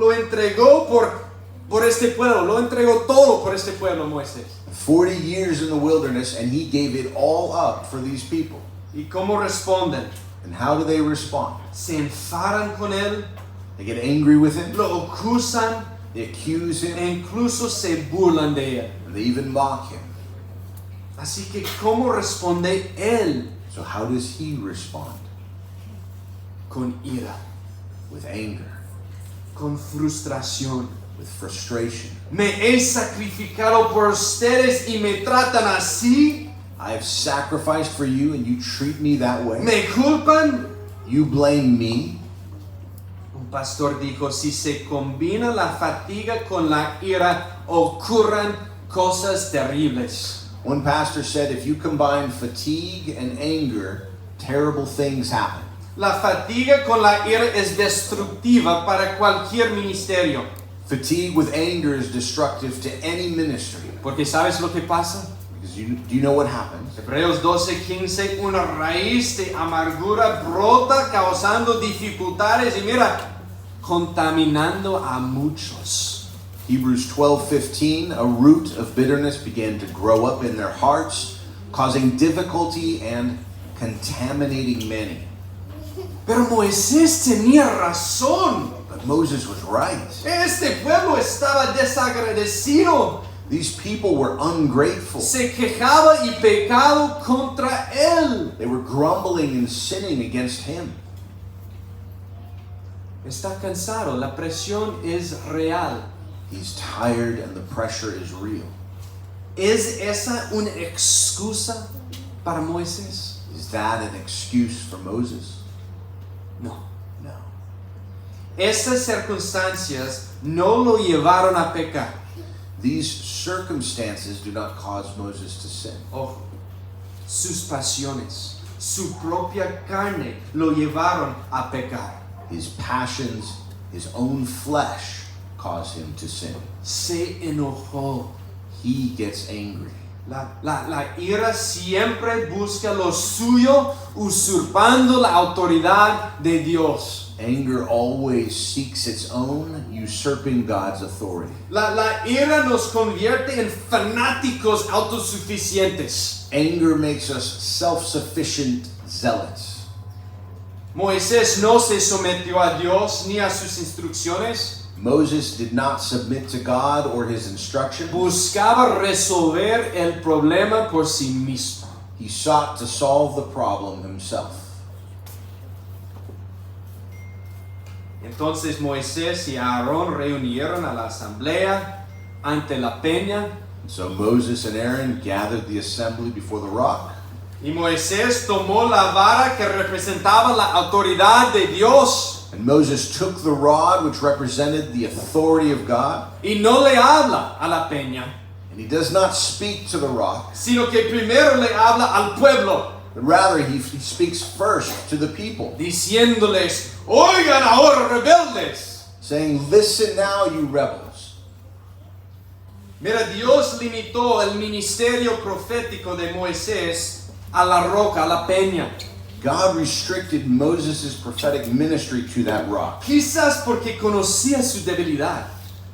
por este pueblo, lo entregó todo por este pueblo, Moisés.
40 years in the wilderness, and he gave it all up for these people.
¿Y cómo responden?
And how do they respond?
Se enfadan con él,
They get angry with him,
lo acusan
they accuse
e
him,
incluso se burlan de él.
and they even mock him.
Así que, ¿cómo responde él?
So how does he respond?
Con ira,
With anger,
con frustración.
with frustration.
Me he sacrificado por ustedes y me tratan así.
I have sacrificed for you and you treat me that way.
Me culpan.
You blame me.
Un pastor dijo, si se combina la fatiga con la ira, ocurren cosas terribles.
One pastor said, if you combine fatigue and anger, terrible things happen.
La fatiga con la ira es destructiva para cualquier ministerio.
Fatigue with anger is destructive to any ministry.
Porque ¿sabes lo que pasa?
Because do you know what happens?
Hebreos 12:15, una raíz de amargura brota causando dificultades y mira, contaminando a muchos.
Hebrews 12:15, a root of bitterness began to grow up in their hearts, causing difficulty and contaminating many.
Pero Moisés tenía razón.
But Moses was right.
Este pueblo estaba desagradecido.
These people were ungrateful.
Se quejaba y pecado contra él.
They were grumbling and sinning against him.
Está cansado, la presión es real.
He's tired and the pressure is real.
¿Es esa una excusa para Moisés?
Is that an excuse for Moses?
No.
No.
Estas circunstancias no lo llevaron a pecar.
These circumstances do not cause Moses to sin.
Ojo, sus pasiones, su propia carne lo llevaron a pecar.
His passions, his own flesh cause him to sin.
Se enojó.
He gets angry.
La ira siempre busca lo suyo, usurpando la autoridad de Dios.
Anger always seeks its own, usurping God's authority.
La ira nos convierte en fanáticos autosuficientes.
Anger makes us self-sufficient zealots.
Moisés no se sometió a Dios ni a sus instrucciones.
Moses did not submit to God or his instruction.
Buscaba resolver el problema por sí mismo.
He sought to solve the problem himself.
Entonces Moisés y Aarón reunieron a la asamblea ante la peña.
So Moses and Aaron gathered the assembly before the rock.
Y Moisés tomó la vara que representaba la autoridad de Dios.
And Moses took the rod which represented the authority of God.
Y no le habla a la peña,
And he does not speak to the rock,
sino que primero le habla al pueblo,
but rather he speaks first to the people,
diciéndoles, oigan ahora rebeldes.
saying, "Listen now, you rebels."
Mira, Dios limitó el ministerio profético de Moisés a la roca, a la peña.
God restricted Moses' prophetic ministry to that rock,
Quizás porque conocía su debilidad.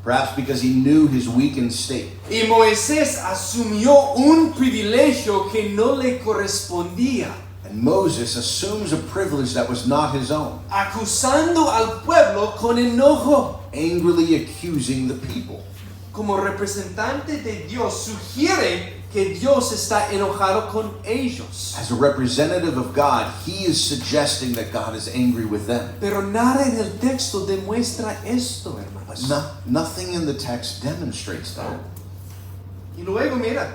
perhaps because he knew his weakened state.
Y Moisés asumió un privilegio que no le correspondía,
And Moses assumes a privilege that was not his own,
acusando al pueblo con enojo.
angrily accusing the people.
Como representante de Dios, sugiere que Dios está enojado con ellos.
As a representative of God, he is suggesting that God is angry with them.
Pero nada en el texto demuestra esto, hermanos.
Nothing in the text demonstrates that.
Y luego mira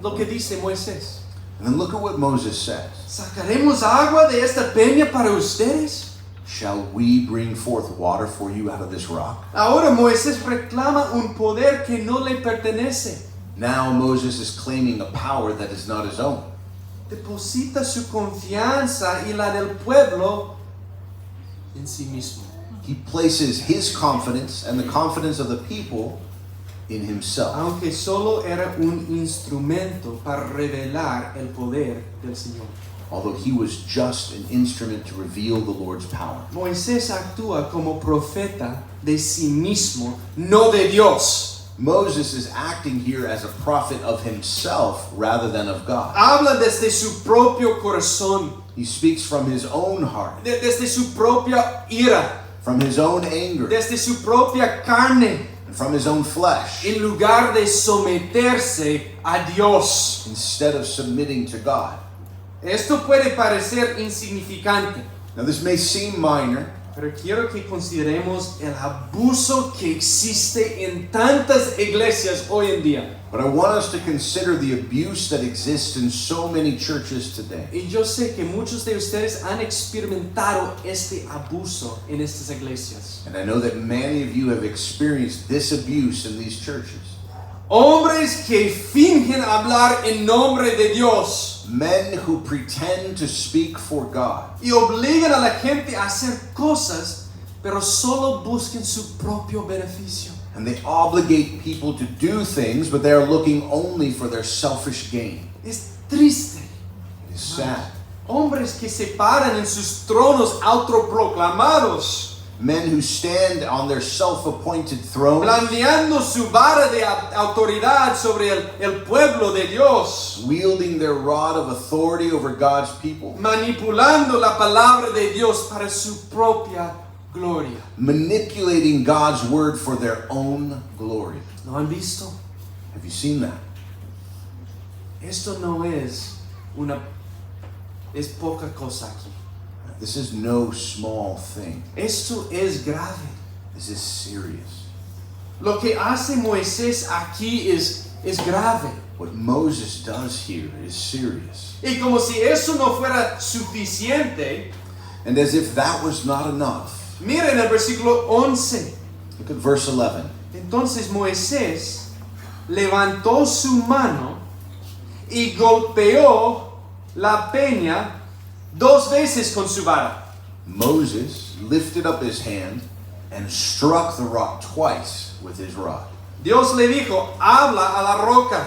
lo que dice Moisés.
And then look at what Moses says.
¿Sacaremos agua de esta peña para ustedes?
Shall we bring forth water for you out of this rock?
Ahora Moisés reclama un poder que no le pertenece.
Now Moses is claiming a power that is not his own.
Deposita su confianza y la del pueblo en sí mismo.
He places his confidence and the confidence of the people in himself,
Aunque solo era un instrumento para revelar el poder del Señor.
although he was just an instrument to reveal the Lord's power.
Moisés actúa como profeta de sí mismo, no de Dios.
Moses is acting here as a prophet of himself rather than of God.
Habla desde su propio corazón,
He speaks from his own heart,
desde su propia ira,
from his own anger,
desde su propia carne,
and from his own flesh,
en lugar de someterse a Dios.
instead of submitting to God.
Esto puede parecer insignificante,
Now this may seem minor,
pero quiero que consideremos el abuso que existe en tantas iglesias hoy en día.
but I want us to consider the abuse that exists in so many churches today.
Y yo sé que muchos de ustedes han experimentado este abuso en estas iglesias.
And I know that many of you have experienced this abuse in these churches.
Hombres que fingen hablar en nombre de Dios
Men who pretend to speak for God
y obligan a la gente a hacer cosas, pero solo busquen su propio beneficio.
and they obligate people to do things, but they are looking only for their selfish gain.
Es triste.
It is sad.
Hombres que se paran en sus tronos autoproclamados,
Men who stand on their self-appointed thrones,
blandiando su vara de autoridad sobre el pueblo de Dios,
wielding their rod of authority over God's people,
manipulando la palabra de Dios para su propia gloria.
manipulating God's word for their own glory.
¿No han visto?
Have you seen that?
Esto no es poca cosa aquí.
This is no small thing.
Esto es grave.
This is serious.
Lo que hace Moisés aquí es grave.
What Moses does here is serious.
Y como si eso no fuera suficiente,
And as if that was not enough,
miren el versículo 11.
look at verse 11.
Entonces Moisés levantó su mano y golpeó la peña 2 veces con su vara.
Moses lifted up his hand and struck the rock twice with his rod.
Dios le dijo, habla a la roca.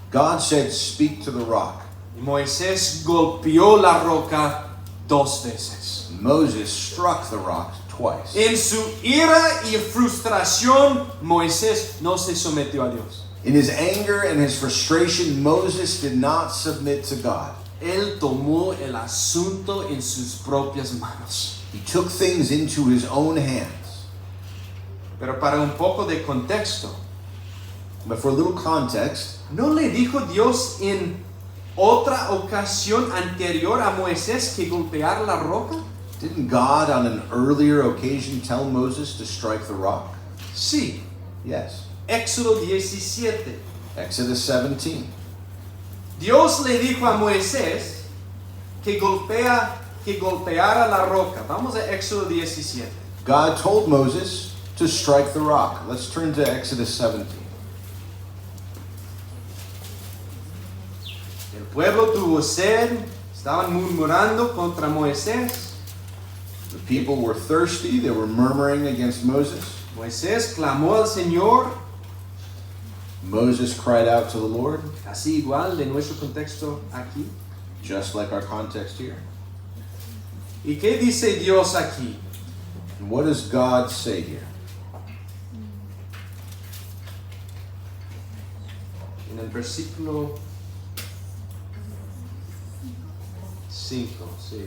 God said, "Speak to the rock."
Y Moisés golpeó la roca 2 veces.
Moses struck the rock twice.
En su ira y frustración, Moisés no se sometió a Dios.
In his anger and his frustration, Moses did not submit to God.
Él tomó el asunto en sus propias manos.
He took things into his own hands.
Pero para un poco de contexto,
But for a little context,
¿no le dijo Dios en otra ocasión anterior a Moisés que golpear la roca?
didn't God on an earlier occasion tell Moses to strike the rock?
Sí,
Yes.
Éxodo 17.
Exodus 17.
Dios le dijo a Moisés que golpeara la roca. Vamos a Éxodo 17.
God told Moses to strike the rock. Let's turn to Exodus 17.
El pueblo tuvo sed, estaban murmurando contra Moisés.
The people were thirsty. They were murmuring against Moses.
Moisés clamó al Señor,
Moses cried out to the Lord,
así igual de nuestro contexto aquí.
just like our context here.
¿Y qué dice Dios aquí?
And what does God say here?
En el versículo 5, sí.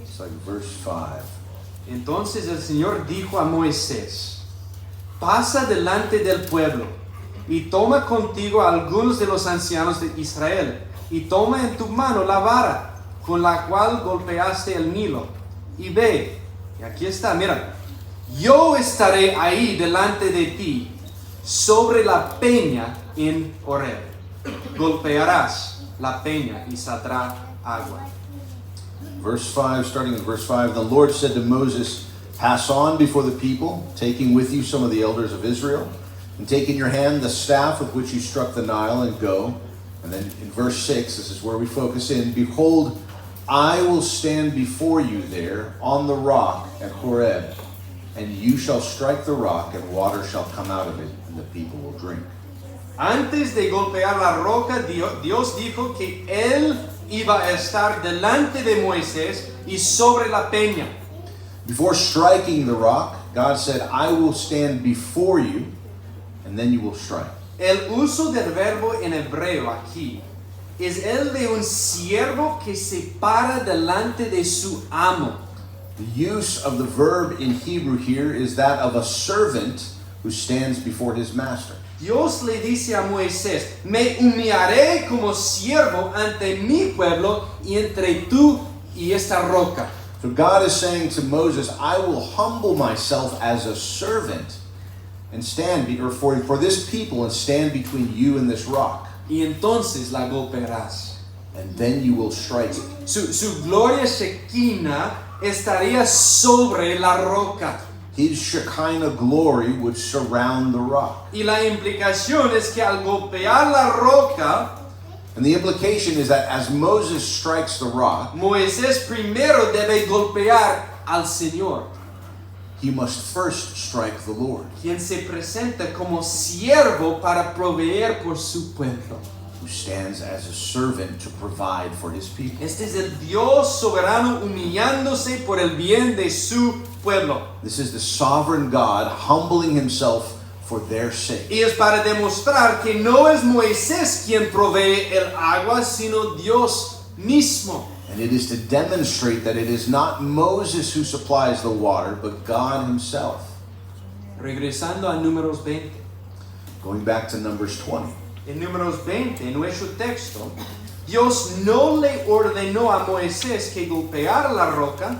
It's like verse 5.
Entonces el Señor dijo a Moisés: pasa delante del pueblo y toma contigo a algunos de los ancianos de Israel y toma en tu mano la vara con la cual golpeaste el Nilo y ve, y aquí está, mira, yo estaré ahí delante de ti sobre la peña en Horeb. Golpearás la peña y saldrá agua.
Verse 5, starting in verse 5, the Lord said to Moses, pass on before the people, taking with you some of the elders of Israel, and take in your hand the staff with which you struck the Nile, and go. And then in verse 6, this is where we focus in, behold, I will stand before you there on the rock at Horeb, and you shall strike the rock, and water shall come out of it, and the people will drink.
Antes de golpear la roca, Dios dijo que Él iba a estar delante de Moisés y sobre la peña.
Before striking the rock, God said, I will stand before you, and then you will strike.
El uso del verbo en hebreo aquí es el de un siervo que se para delante de su amo.
The use of the verb in Hebrew here is that of a servant who stands before his master.
Dios le dice a Moisés: me humillaré como siervo ante mi pueblo y entre tú y esta roca.
So God is saying to Moses, I will humble myself as a servant and stand for this people and stand between you and this rock.
Y entonces la golpearás.
And then you will strike it.
Su gloria Shekinah estaría sobre la roca.
His Shekinah glory would surround the rock.
Y la implicación es que al golpear la roca,
And the implication is that as Moses strikes the rock,
Moisés primero debe golpear al Señor,
he must first strike the Lord,
quien se presenta como siervo para proveer por su pueblo.
who stands as a servant to provide for his people.
Este es el Dios soberano humillándose por el bien de su pueblo.
This is the sovereign God humbling himself for their sake.
Y es para demostrar que no es Moisés quien provee el agua, sino Dios mismo.
And it is to demonstrate that it is not Moses who supplies the water, but God himself.
Regresando a Números 20.
Going back to Numbers 20.
En Números 20, en nuestro texto, Dios no le ordenó a Moisés que golpeara la roca,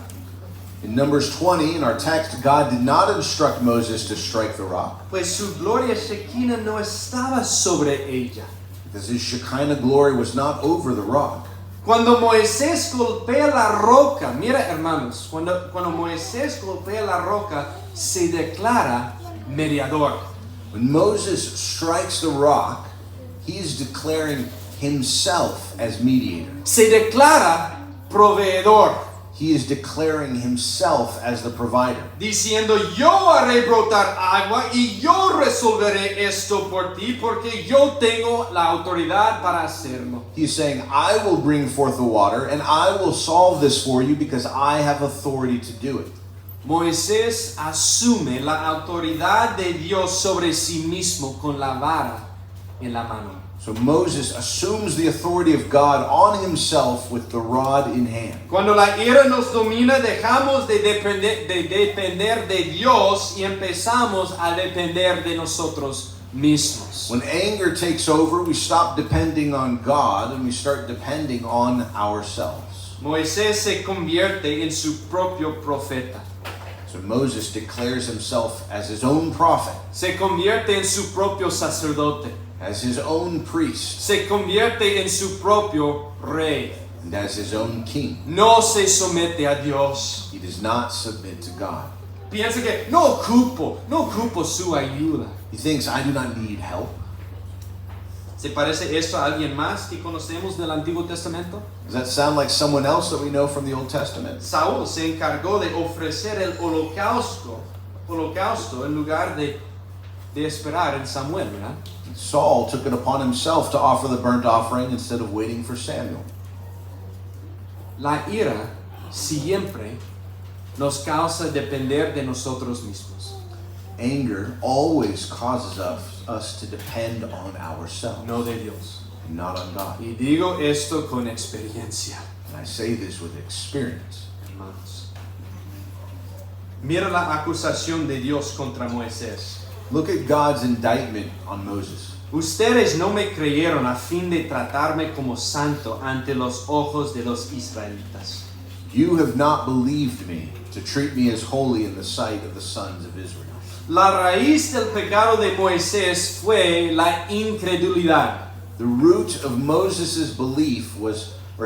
In Numbers 20, in our text, God did not instruct Moses to strike the rock,
pues su gloria Shekinah no estaba sobre ella.
because his Shekinah glory was not over the rock.
Cuando Moisés golpea la roca, mira hermanos, cuando Moisés golpea la roca, se declara mediador.
When Moses strikes the rock, he is declaring himself as mediator.
Se declara proveedor,
He is declaring himself as the provider.
diciendo: yo haré brotar agua y yo resolveré esto por ti porque yo tengo la autoridad para hacerlo.
He is saying, I will bring forth the water and I will solve this for you because I have authority to do it.
Moisés asume la autoridad de Dios sobre sí mismo con la vara en la mano.
So Moses assumes the authority of God on himself with the rod in hand.
Cuando la ira nos domina, dejamos de depender de Dios y empezamos a depender de nosotros mismos.
When anger takes over, we stop depending on God and we start depending on ourselves.
Moisés se convierte en su propio profeta.
So Moses declares himself as his own prophet,
Se convierte en su propio sacerdote.
as his own priest,
Se convierte en su propio rey.
and as his own king.
No se somete a Dios.
He does not submit to God.
Piensa que no ocupo su ayuda.
He thinks, I do not need help.
¿Se parece esto a alguien más que conocemos del Antiguo Testamento?
Does that sound like someone else that we know from the Old Testament?
Saúl se encargó de ofrecer el holocausto en lugar de esperar en Samuel, ¿verdad?
Saul took it upon himself to offer the burnt offering instead of waiting for Samuel.
La ira siempre nos causa depender de nosotros mismos.
Anger always causes us to depend on ourselves,
No de Dios.
and not on God.
Y digo esto con experiencia,
And I say this with experience.
hermanos. Mira la acusación de Dios contra Moisés.
Look at God's indictment on Moses.
Ustedes no me creyeron a fin de tratarme como santo ante los ojos de los israelitas.
You have not believed me to treat me as holy in the sight of the sons of Israel.
La raíz del pecado de Moisés fue la incredulidad.
The root of Moses'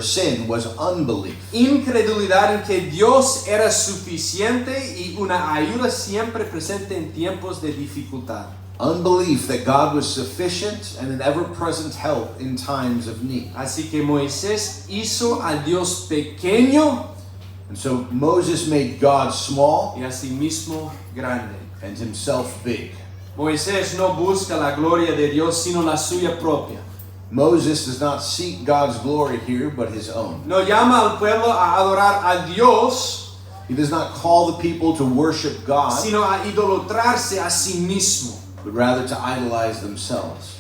sin was unbelief.
Incredulidad en que Dios era suficiente y una ayuda siempre presente en tiempos de dificultad.
Unbelief that God was sufficient and an ever-present help in times of need.
Así que Moisés hizo a Dios pequeño
And so Moses made God small
y a sí mismo grande.
and himself big.
Moisés no busca la gloria de Dios sino la suya propia.
Moses does not seek God's glory here, but his own.
No llama al pueblo a adorar a Dios,
He does not call the people to worship God,
sino a idolatrarse a sí mismo.
but rather to idolize themselves.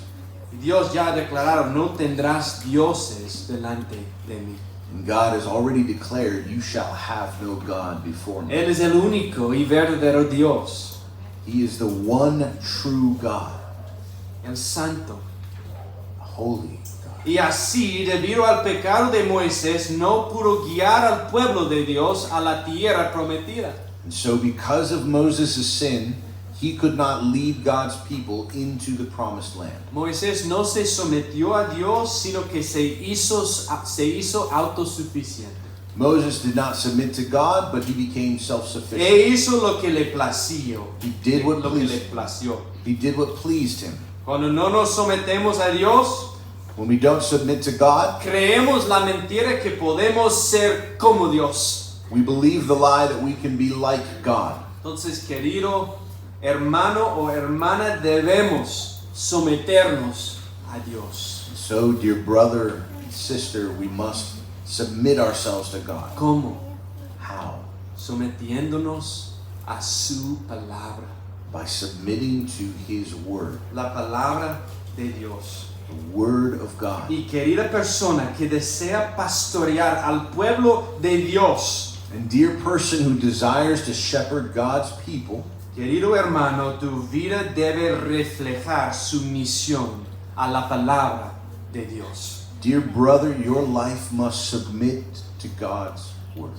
Dios ya ha declarado, no tendrás dioses delante de mí.
And God has already declared, you shall have no God before me.
Él es el único y verdadero Dios,
He is the one true God,
el santo.
holy God.
Y así, debido al pecado de Moisés, no pudo guiar al pueblo de Dios a la tierra prometida.
And so because of Moses' sin, he could not lead God's people into the promised land.
Moisés no se sometió a Dios, sino que se hizo autosuficiente.
Moses did not submit to God, but he became self-sufficient.
E hizo lo que le plació.
He did what
Lo que le
pleased,
plació.
he did what pleased him.
Cuando no nos sometemos a Dios,
When we don't submit to God,
creemos la mentira que podemos ser como Dios.
we believe the lie that we can be like God.
Entonces, querido hermano o hermana, debemos someternos a Dios.
So, dear brother and sister, we must submit ourselves to God.
¿Cómo?
How?
Sometiéndonos a su palabra.
By submitting to His Word,
La palabra de Dios.
the Word of God.
Y querida persona que desea pastorear al pueblo de Dios,
And dear person who desires to shepherd God's people,
querido hermano, tu vida debe reflejar su misión a la palabra de Dios.
dear brother, your life must submit to God's Word.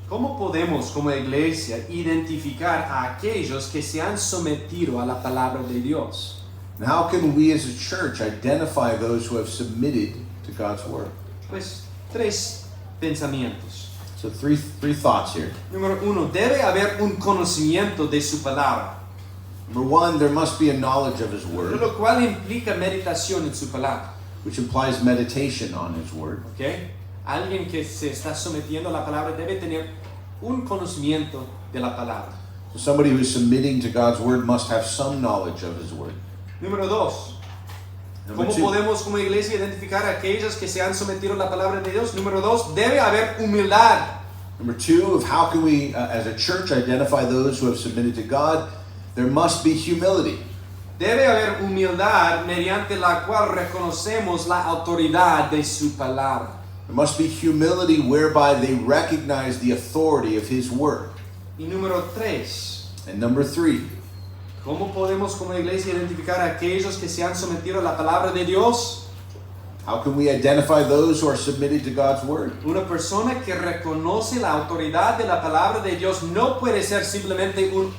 ¿Cómo podemos como iglesia identificar a aquellos que se han sometido a la palabra de Dios?
And how can we as a church identify those who have submitted to God's Word?
Pues tres pensamientos.
So three thoughts here.
Número uno, debe haber un conocimiento de su palabra,
Number one, there must be a knowledge of His Word,
lo cual implica meditación en su palabra.
which implies meditation on His Word.
¿Okay? Alguien que se está sometiendo a la palabra debe tener un conocimiento de la palabra.
So somebody who's submitting to God's Word must have some knowledge of His Word.
Número dos,
Number
¿cómo
two,
podemos como iglesia identificar a aquellos que se han sometido a la palabra de Dios? Número dos, debe haber humildad.
Number two, of how can we, as a church, identify those who have submitted to God? There must be humility.
Debe haber humildad mediante la cual reconocemos la autoridad de su palabra.
There must be humility whereby they recognize the authority of His Word.
Y número 3.
And number 3,
¿Cómo podemos como iglesia identificar a aquellos que se han sometido a la palabra de Dios?
how can we identify those who are submitted to God's Word?
Una persona que reconoce la autoridad de la palabra de Dios no puede ser simplemente un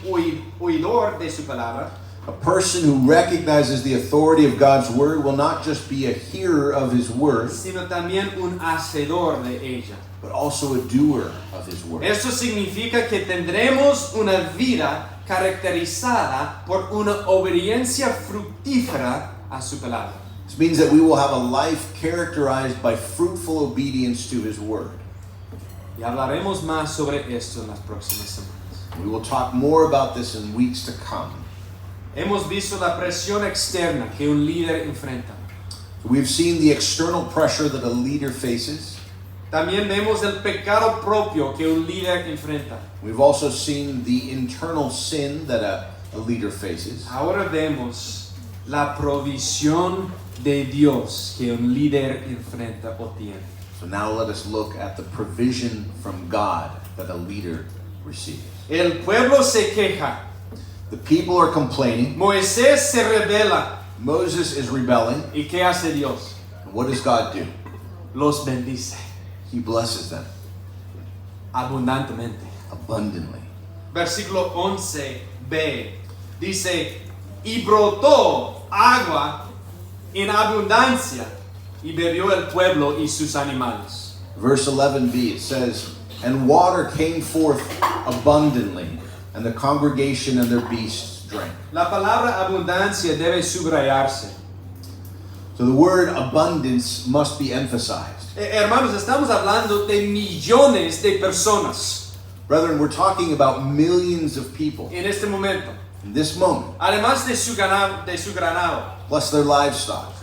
oidor de su palabra,
A person who recognizes the authority of God's Word will not just be a hearer of His Word,
sino también un hacedor de ella.
but also a doer of His Word.
Esto significa que tendremos una vida caracterizada por una obediencia fructífera a su palabra.
This means that we will have a life characterized by fruitful obedience to His Word.
Y hablaremos más sobre esto en las próximas semanas.
We will talk more about this in weeks to come.
Hemos visto la presión externa que un líder enfrenta.
We've seen the external pressure that a leader faces.
También vemos el pecado propio que un líder enfrenta.
We've also seen the internal sin that a leader faces.
Ahora vemos la provisión de Dios que un líder enfrenta o tiene.
So now let us look at the provision from God that a leader receives.
El pueblo se queja.
The people are complaining.
Moisés se rebela.
Moses is rebelling.
¿Y qué hace Dios?
And what does God do?
Los bendice
He blesses them
abundantemente.
abundantly.
Versículo 11b dice, y brotó agua en abundancia y bebió el pueblo y sus animales.
Verse 11b, it says, and water came forth abundantly, and the congregation and their beasts drank.
La palabra abundancia debe subrayarse.
So the word abundance must be emphasized.
Hermanos, estamos hablando de millones de personas
Brethren, we're talking about millions of people
en este momento.
in this moment,
Además de su ganado.
plus their livestock.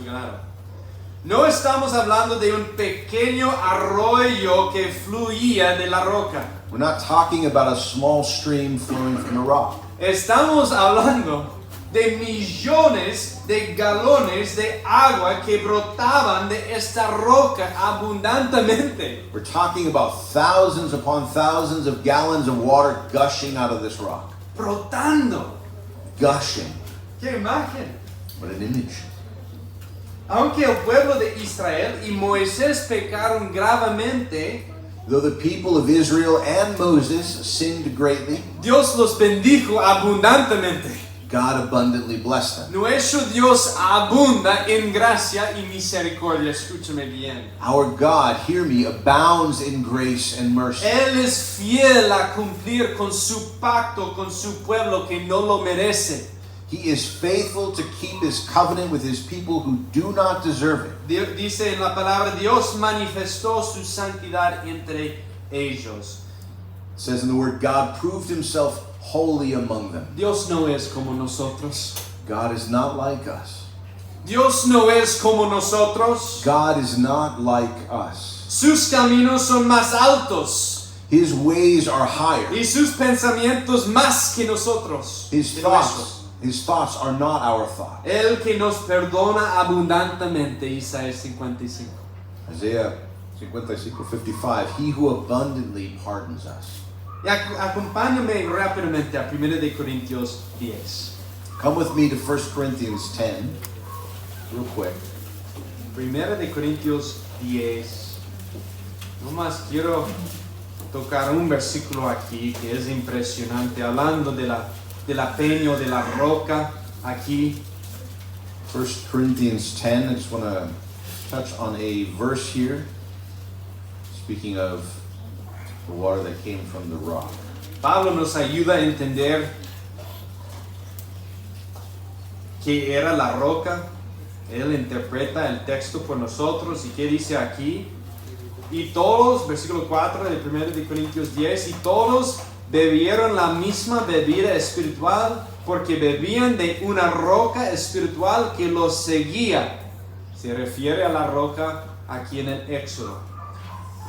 No estamos hablando de un pequeño arroyo que fluía de la roca.
We're not talking about a small stream flowing from the rock.
Estamos hablando de millones de galones de agua que brotaban de esta roca abundantemente.
We're talking about thousands upon thousands of gallons of water gushing out of this rock.
Brotando.
Gushing.
¡Qué imagen!
What an image.
Aunque el pueblo de Israel y Moisés pecaron gravemente,
Though the people of Israel and Moses sinned greatly,
Dios los bendijo abundantemente.
God abundantly blessed them.
Nuestro Dios abunda en gracia y misericordia. Escúchame bien.
Our God, hear me, abounds in grace and mercy.
Él es fiel a cumplir con su pacto con su pueblo que no lo merece.
He is faithful to keep His covenant with His people who do not deserve it.
Dice en la palabra, Dios manifestó su santidad entre ellos.
It says in the word, God proved Himself holy among them.
Dios no es como nosotros.
God is not like us.
Dios no es como nosotros.
God is not like us.
Sus caminos son más altos
His ways are higher.
y sus pensamientos más que nosotros.
His thoughts are not our thoughts.
El que nos perdona abundantemente, Isaías 55.
Isaiah 55:55, He who abundantly pardons us.
Y acompáñame rápidamente a 1 de Corintios 10.
Come with me to 1 Corinthians 10, real quick.
1 de Corintios 10. Nomás quiero tocar un versículo aquí que es impresionante, hablando de la peña o de la roca aquí.
1 Corinthians 10, I just want to touch on a verse here. Speaking of the water that came from the rock.
Pablo nos ayuda a entender qué era la roca. Él interpreta el texto por nosotros y qué dice aquí. Y todos, versículo 4 de 1 de Corintios 10, y todos bebieron la misma bebida espiritual porque bebían de una roca espiritual que los seguía. Se refiere a la roca aquí en el Éxodo.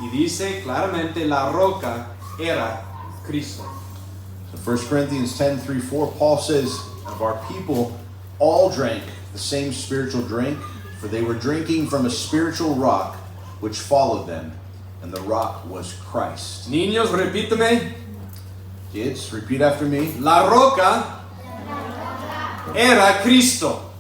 Y dice claramente la roca era Cristo.
So 1 Corinthians 10:3-4, Paul says of our people, all drank the same spiritual drink, for they were drinking from a spiritual rock which followed them, and the rock was Christ.
Niños, repíteme.
Kids, repeat after me.
La roca era Cristo.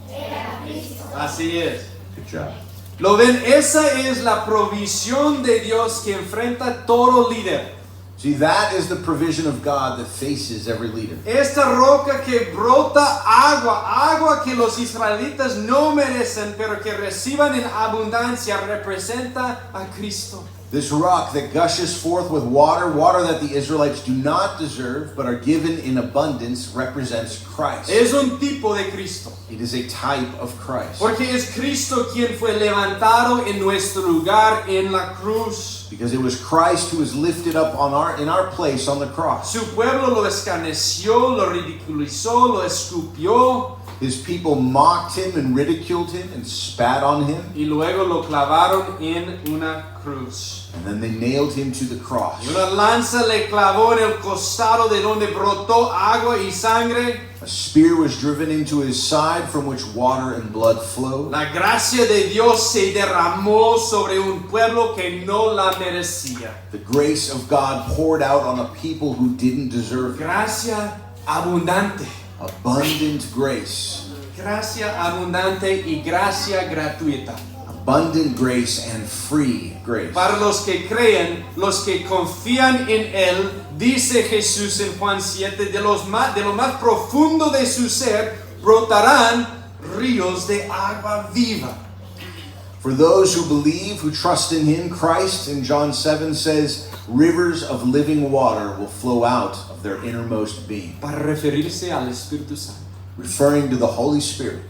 Así es.
Good job.
Lo ven, esa es la provisión de Dios que enfrenta todo líder.
See, that is the provision of God that faces every leader.
Esta roca que brota agua que los israelitas no merecen, pero que reciban en abundancia, representa a Cristo.
This rock that gushes forth with water that the Israelites do not deserve, but are given in abundance, represents Christ.
Es un tipo de Cristo.
It is a type of Christ.
Porque es Cristo quien fue levantado en nuestro lugar en la cruz.
Because it was Christ who was lifted up in our place on the cross.
Su pueblo lo escarneció, lo ridiculizó, lo escupió.
His people mocked him and ridiculed him and spat on him.
Y luego lo clavaron en una cruz.
And then they nailed him to the cross.
Y una lanza le clavó en el costado de donde brotó agua y sangre.
A spear was driven into his side from which water and blood flowed.
La gracia de Dios se derramó sobre un pueblo que no la merecía.
The grace of God poured out on a people who didn't deserve it.
Gracia abundante.
Abundant grace.
Gracia abundante y gracia gratuita.
Abundant grace and free grace.
Para los que creen, los que confían en Él, dice Jesús en Juan 7, de lo más profundo de su ser brotarán ríos de agua viva.
For those who believe, who trust in Him, Christ in John 7 says, rivers of living water will flow out of their innermost being.
Para referirse al Espíritu Santo.
Referring to the Holy Spirit.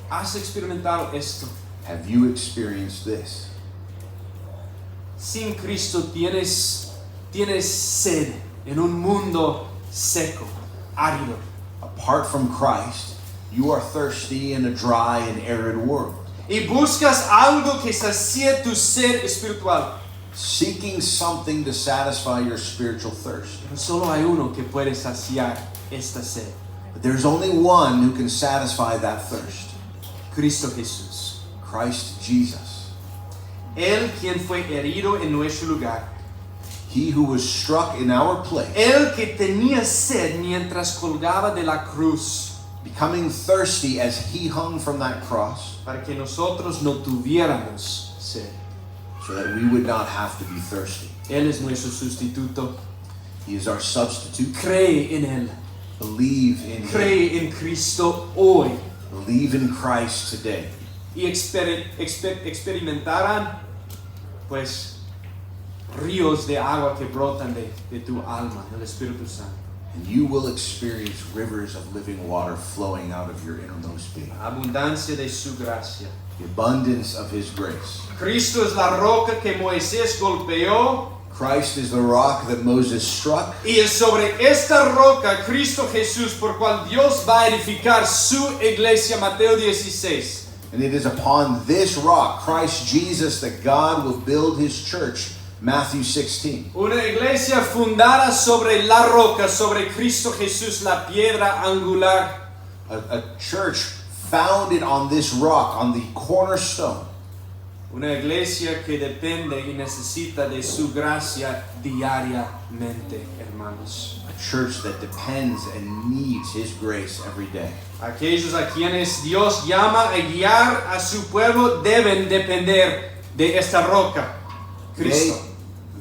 ¿Has experimentado esto?
Have you experienced this?
Sin Cristo tienes sed en un mundo seco, árido.
Apart from Christ, you are thirsty in a dry and arid world.
Y buscas algo que sacie tu sed espiritual.
Seeking something to satisfy your spiritual thirst.
Pero solo hay uno que puede saciar esta sed.
But there's only one who can satisfy that thirst.
Cristo Jesús.
Christ Jesus.
Él quien fue herido en nuestro lugar.
He who was struck in our place.
Él que tenía sed mientras colgaba de la cruz.
Becoming thirsty as he hung from that cross.
Para que nosotros no tuviéramos sed.
So that we would not have to be thirsty.
Él es nuestro sustituto.
He is our substitute.
Cree en Él.
Believe in Him.
Cree en Cristo hoy.
Believe in Christ today.
Y experimentarán pues ríos de agua que brotan de tu alma, el Espíritu Santo.
And you will experience rivers of living water flowing out of your innermost being.
Abundancia de su gracia.
The abundance of His grace.
Cristo es la roca que Moisés golpeó.
Christ is the rock that Moses struck.
Y es sobre esta roca, Cristo Jesús, por cual Dios va a edificar su iglesia, Mateo 16.
And it is upon this rock, Christ Jesus, that God will build His church, Matthew 16.
Una iglesia fundada sobre la roca, sobre Cristo Jesús, la piedra angular.
A church founded on this rock, on the cornerstone.
Una iglesia que depende y necesita de su gracia diariamente, hermanos.
A church that depends and needs His grace every day.
Aquellos a quienes Dios llama a guiar a su pueblo deben depender de esta roca, Cristo.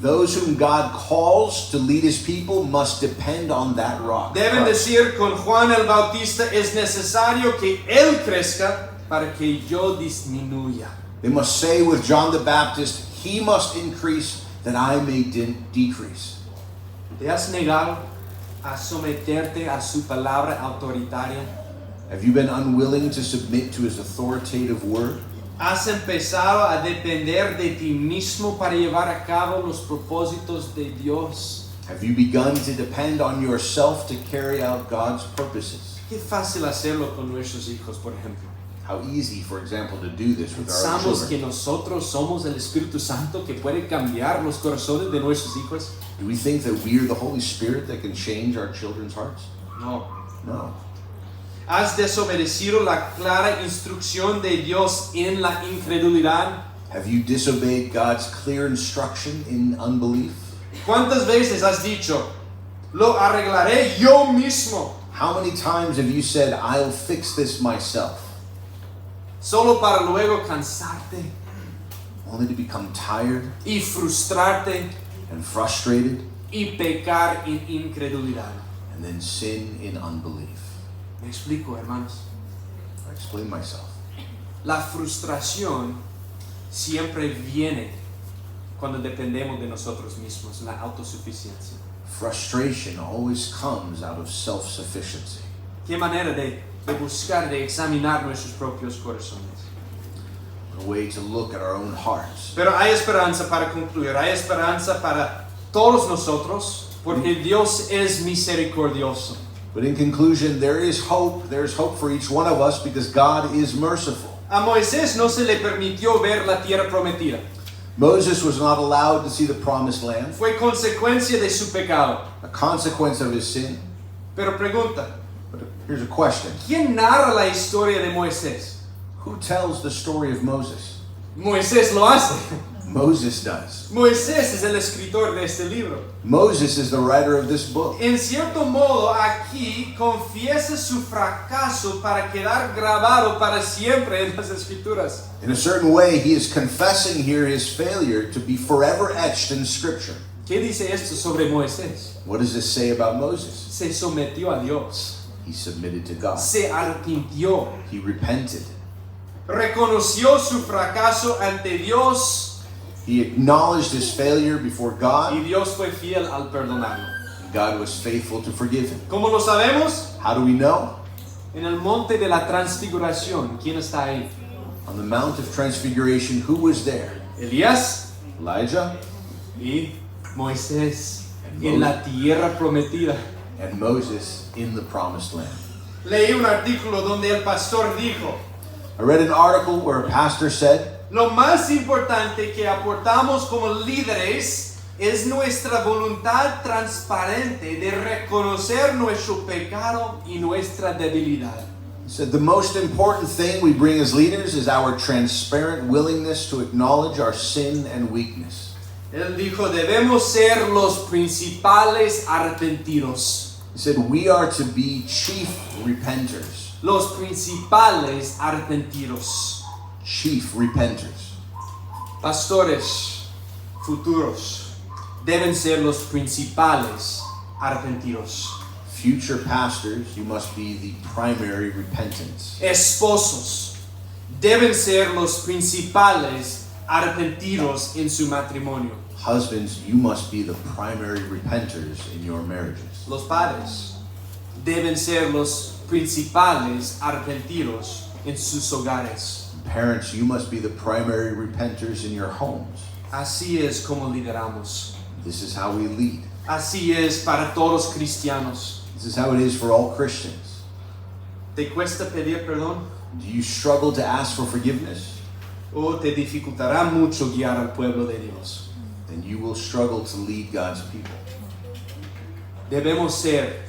Those whom God calls to lead His people must depend on that rock.
Deben
Christ.
decir con Juan el Bautista, es necesario que Él crezca para que yo disminuya.
They must say with John the Baptist, He must increase that I may decrease.
¿Te has negado a someterte a su palabra autoritaria?
Have you been unwilling to submit to His authoritative word?
¿Has empezado a depender de ti mismo para llevar a cabo los propósitos de Dios?
Have you begun to depend on yourself to carry out God's purposes?
Qué fácil hacerlo con nuestros hijos, por ejemplo.
How easy, for example, to do this with our
Pensamos que
children.
nosotros somos el Espíritu Santo que puede cambiar los corazones de nuestros hijos.
Do we think that we are the Holy Spirit that can change our children's hearts?
No.
No.
¿Has desobedecido la clara instrucción de Dios en la incredulidad?
Have you disobeyed God's clear instruction in unbelief?
¿Cuántas veces has dicho, lo arreglaré yo mismo?
How many times have you said, I'll fix this myself,
Solo para luego cansarte
only to become tired
y frustrarte
and frustrated
y pecar en incredulidad.
and then sin in unbelief?
Me explico, hermanos.
I explain myself.
La frustración siempre viene cuando dependemos de nosotros mismos, la autosuficiencia.
Frustration always comes out of self-sufficiency.
Qué manera de buscar, de examinar nuestros propios corazones.
A way to look at our own hearts.
Pero hay esperanza para concluir, hay esperanza para todos nosotros, porque Dios es misericordioso.
But in conclusion, there's hope for each one of us because God is merciful.
A Moisés no se le permitió ver la tierra prometida.
Moses was not allowed to see the promised land,
Fue consecuencia de su pecado.
a consequence of his sin.
Pero pregunta,
But here's a question.
¿quién narra la historia de Moisés?
Who tells the story of Moses?
Moisés lo hace.
Moses does.
Moisés es el escritor de este libro.
Moses is the writer of this book.
En cierto modo, aquí confiesa su fracaso para quedar grabado para siempre en las escrituras.
In a certain way, he is confessing here his failure to be forever etched in Scripture.
¿Qué dice esto sobre Moisés?
What does this say about Moses?
Se sometió a Dios.
He submitted to God.
Se arrepintió.
He repented.
Reconoció su fracaso ante Dios.
He acknowledged his failure before
Y
God.
Dios fue fiel al perdonarlo.
God was faithful to forgive him.
¿Cómo lo sabemos?
How do we know?
En el monte de la transfiguración, ¿quién está ahí?
On the Mount of Transfiguration, who was there?
Elías
Elijah
y Moisés en la tierra prometida.
and Moses in the promised land.
Leí un artículo donde el pastor dijo,
I read an article where a pastor said,
lo más importante que aportamos como líderes es nuestra voluntad transparente de reconocer nuestro pecado y nuestra debilidad.
he said, the most important thing we bring as leaders is our transparent willingness to acknowledge our sin and weakness.
Él dijo, debemos ser los principales arrepentidos.
He said, we are to be chief repenters.
Los principales arrepentidos.
Chief repenters.
Pastores futuros deben ser los principales arrepentidos.
Future pastors, you must be the primary repentance.
Esposos deben ser los principales arrepentidos en su matrimonio.
Husbands, you must be the primary repenters in your marriages.
Los padres deben ser los principales arrepentidos en sus hogares.
Parents, you must be the primary repenters in your homes.
Así es como lideramos.
This is how we lead.
Así es para todos cristianos.
This is how it is for all Christians.
¿Te cuesta pedir perdón?
Do you struggle to ask for forgiveness?
¿O te dificultará mucho guiar al pueblo de Dios?
Then you will struggle to lead God's people.
Debemos ser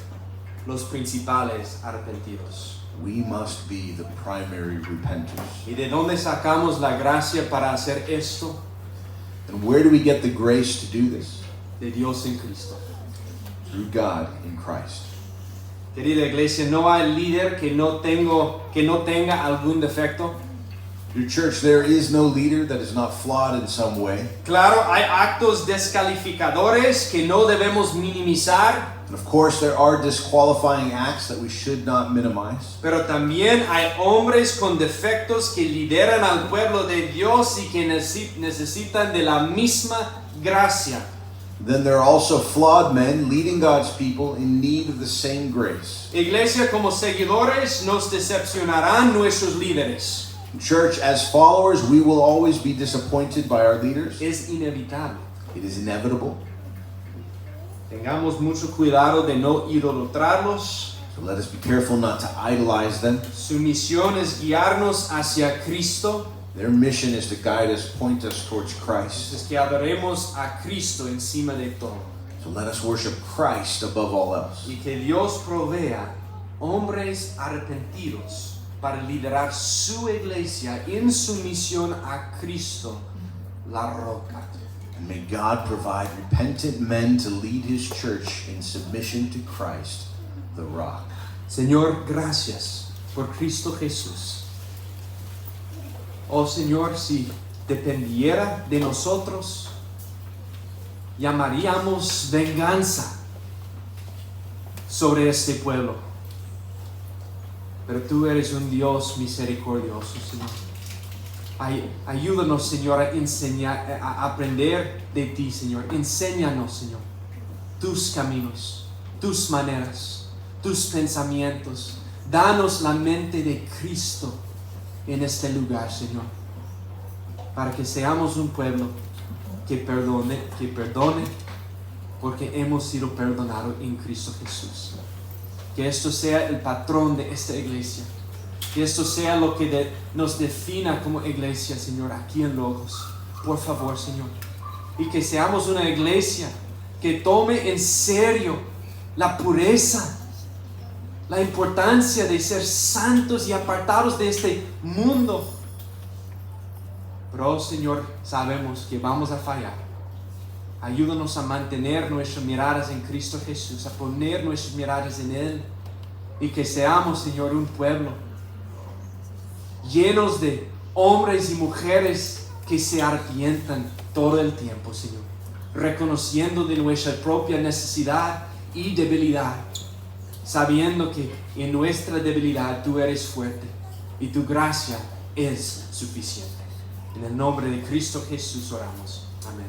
los principales arrepentidos.
We must be the primary repenters.
¿Y de dónde sacamos la gracia para hacer esto?
And where do we get the grace to do this?
De Dios en Cristo.
Through God in Christ.
Querida iglesia, no hay líder que no tenga algún defecto.
Your church, there is no leader that is not flawed in some way.
Claro, hay actos descalificadores que no debemos minimizar,
And of course, there are disqualifying acts that we should not minimize.
pero también hay hombres con defectos que lideran al pueblo de Dios y que necesitan de la misma gracia.
Then there are also flawed men leading God's people in need of the same grace.
Iglesia, como seguidores, nos decepcionarán nuestros líderes.
Church, as followers, we will always be disappointed by our leaders.
Es inevitable.
It is inevitable.
Tengamos mucho cuidado de no idolatrarlos.
So let us be careful not to idolize them.
Su misión es guiarnos hacia Cristo.
Their mission is to guide us, point us towards Christ.
Es que adoremos a Cristo encima de todo.
So let us worship Christ above all else.
Y que Dios provea hombres arrepentidos para liderar su iglesia en su misión a Cristo, la roca.
And may God provide repentant men to lead His church in submission to Christ, the rock.
Señor, gracias por Cristo Jesús. Oh Señor, si dependiera de nosotros, llamaríamos venganza sobre este pueblo. Pero tú eres un Dios misericordioso, Señor. Ayúdanos, Señor, a enseñar, a aprender de ti, Señor. Enséñanos, Señor, tus caminos, tus maneras, tus pensamientos. Danos la mente de Cristo en este lugar, Señor, para que seamos un pueblo que perdone, porque hemos sido perdonados en Cristo Jesús. Que esto sea el patrón de esta iglesia. Que esto sea lo que nos defina como iglesia, Señor, aquí en Logos. Por favor, Señor. Y que seamos una iglesia que tome en serio la pureza, la importancia de ser santos y apartados de este mundo. Pero, Señor, sabemos que vamos a fallar. Ayúdanos a mantener nuestras miradas en Cristo Jesús, a poner nuestras miradas en Él. Y que seamos, Señor, un pueblo llenos de hombres y mujeres que se arrepientan todo el tiempo, Señor, reconociendo de nuestra propia necesidad y debilidad, sabiendo que en nuestra debilidad tú eres fuerte y tu gracia es suficiente. En el nombre de Cristo Jesús oramos. Amén.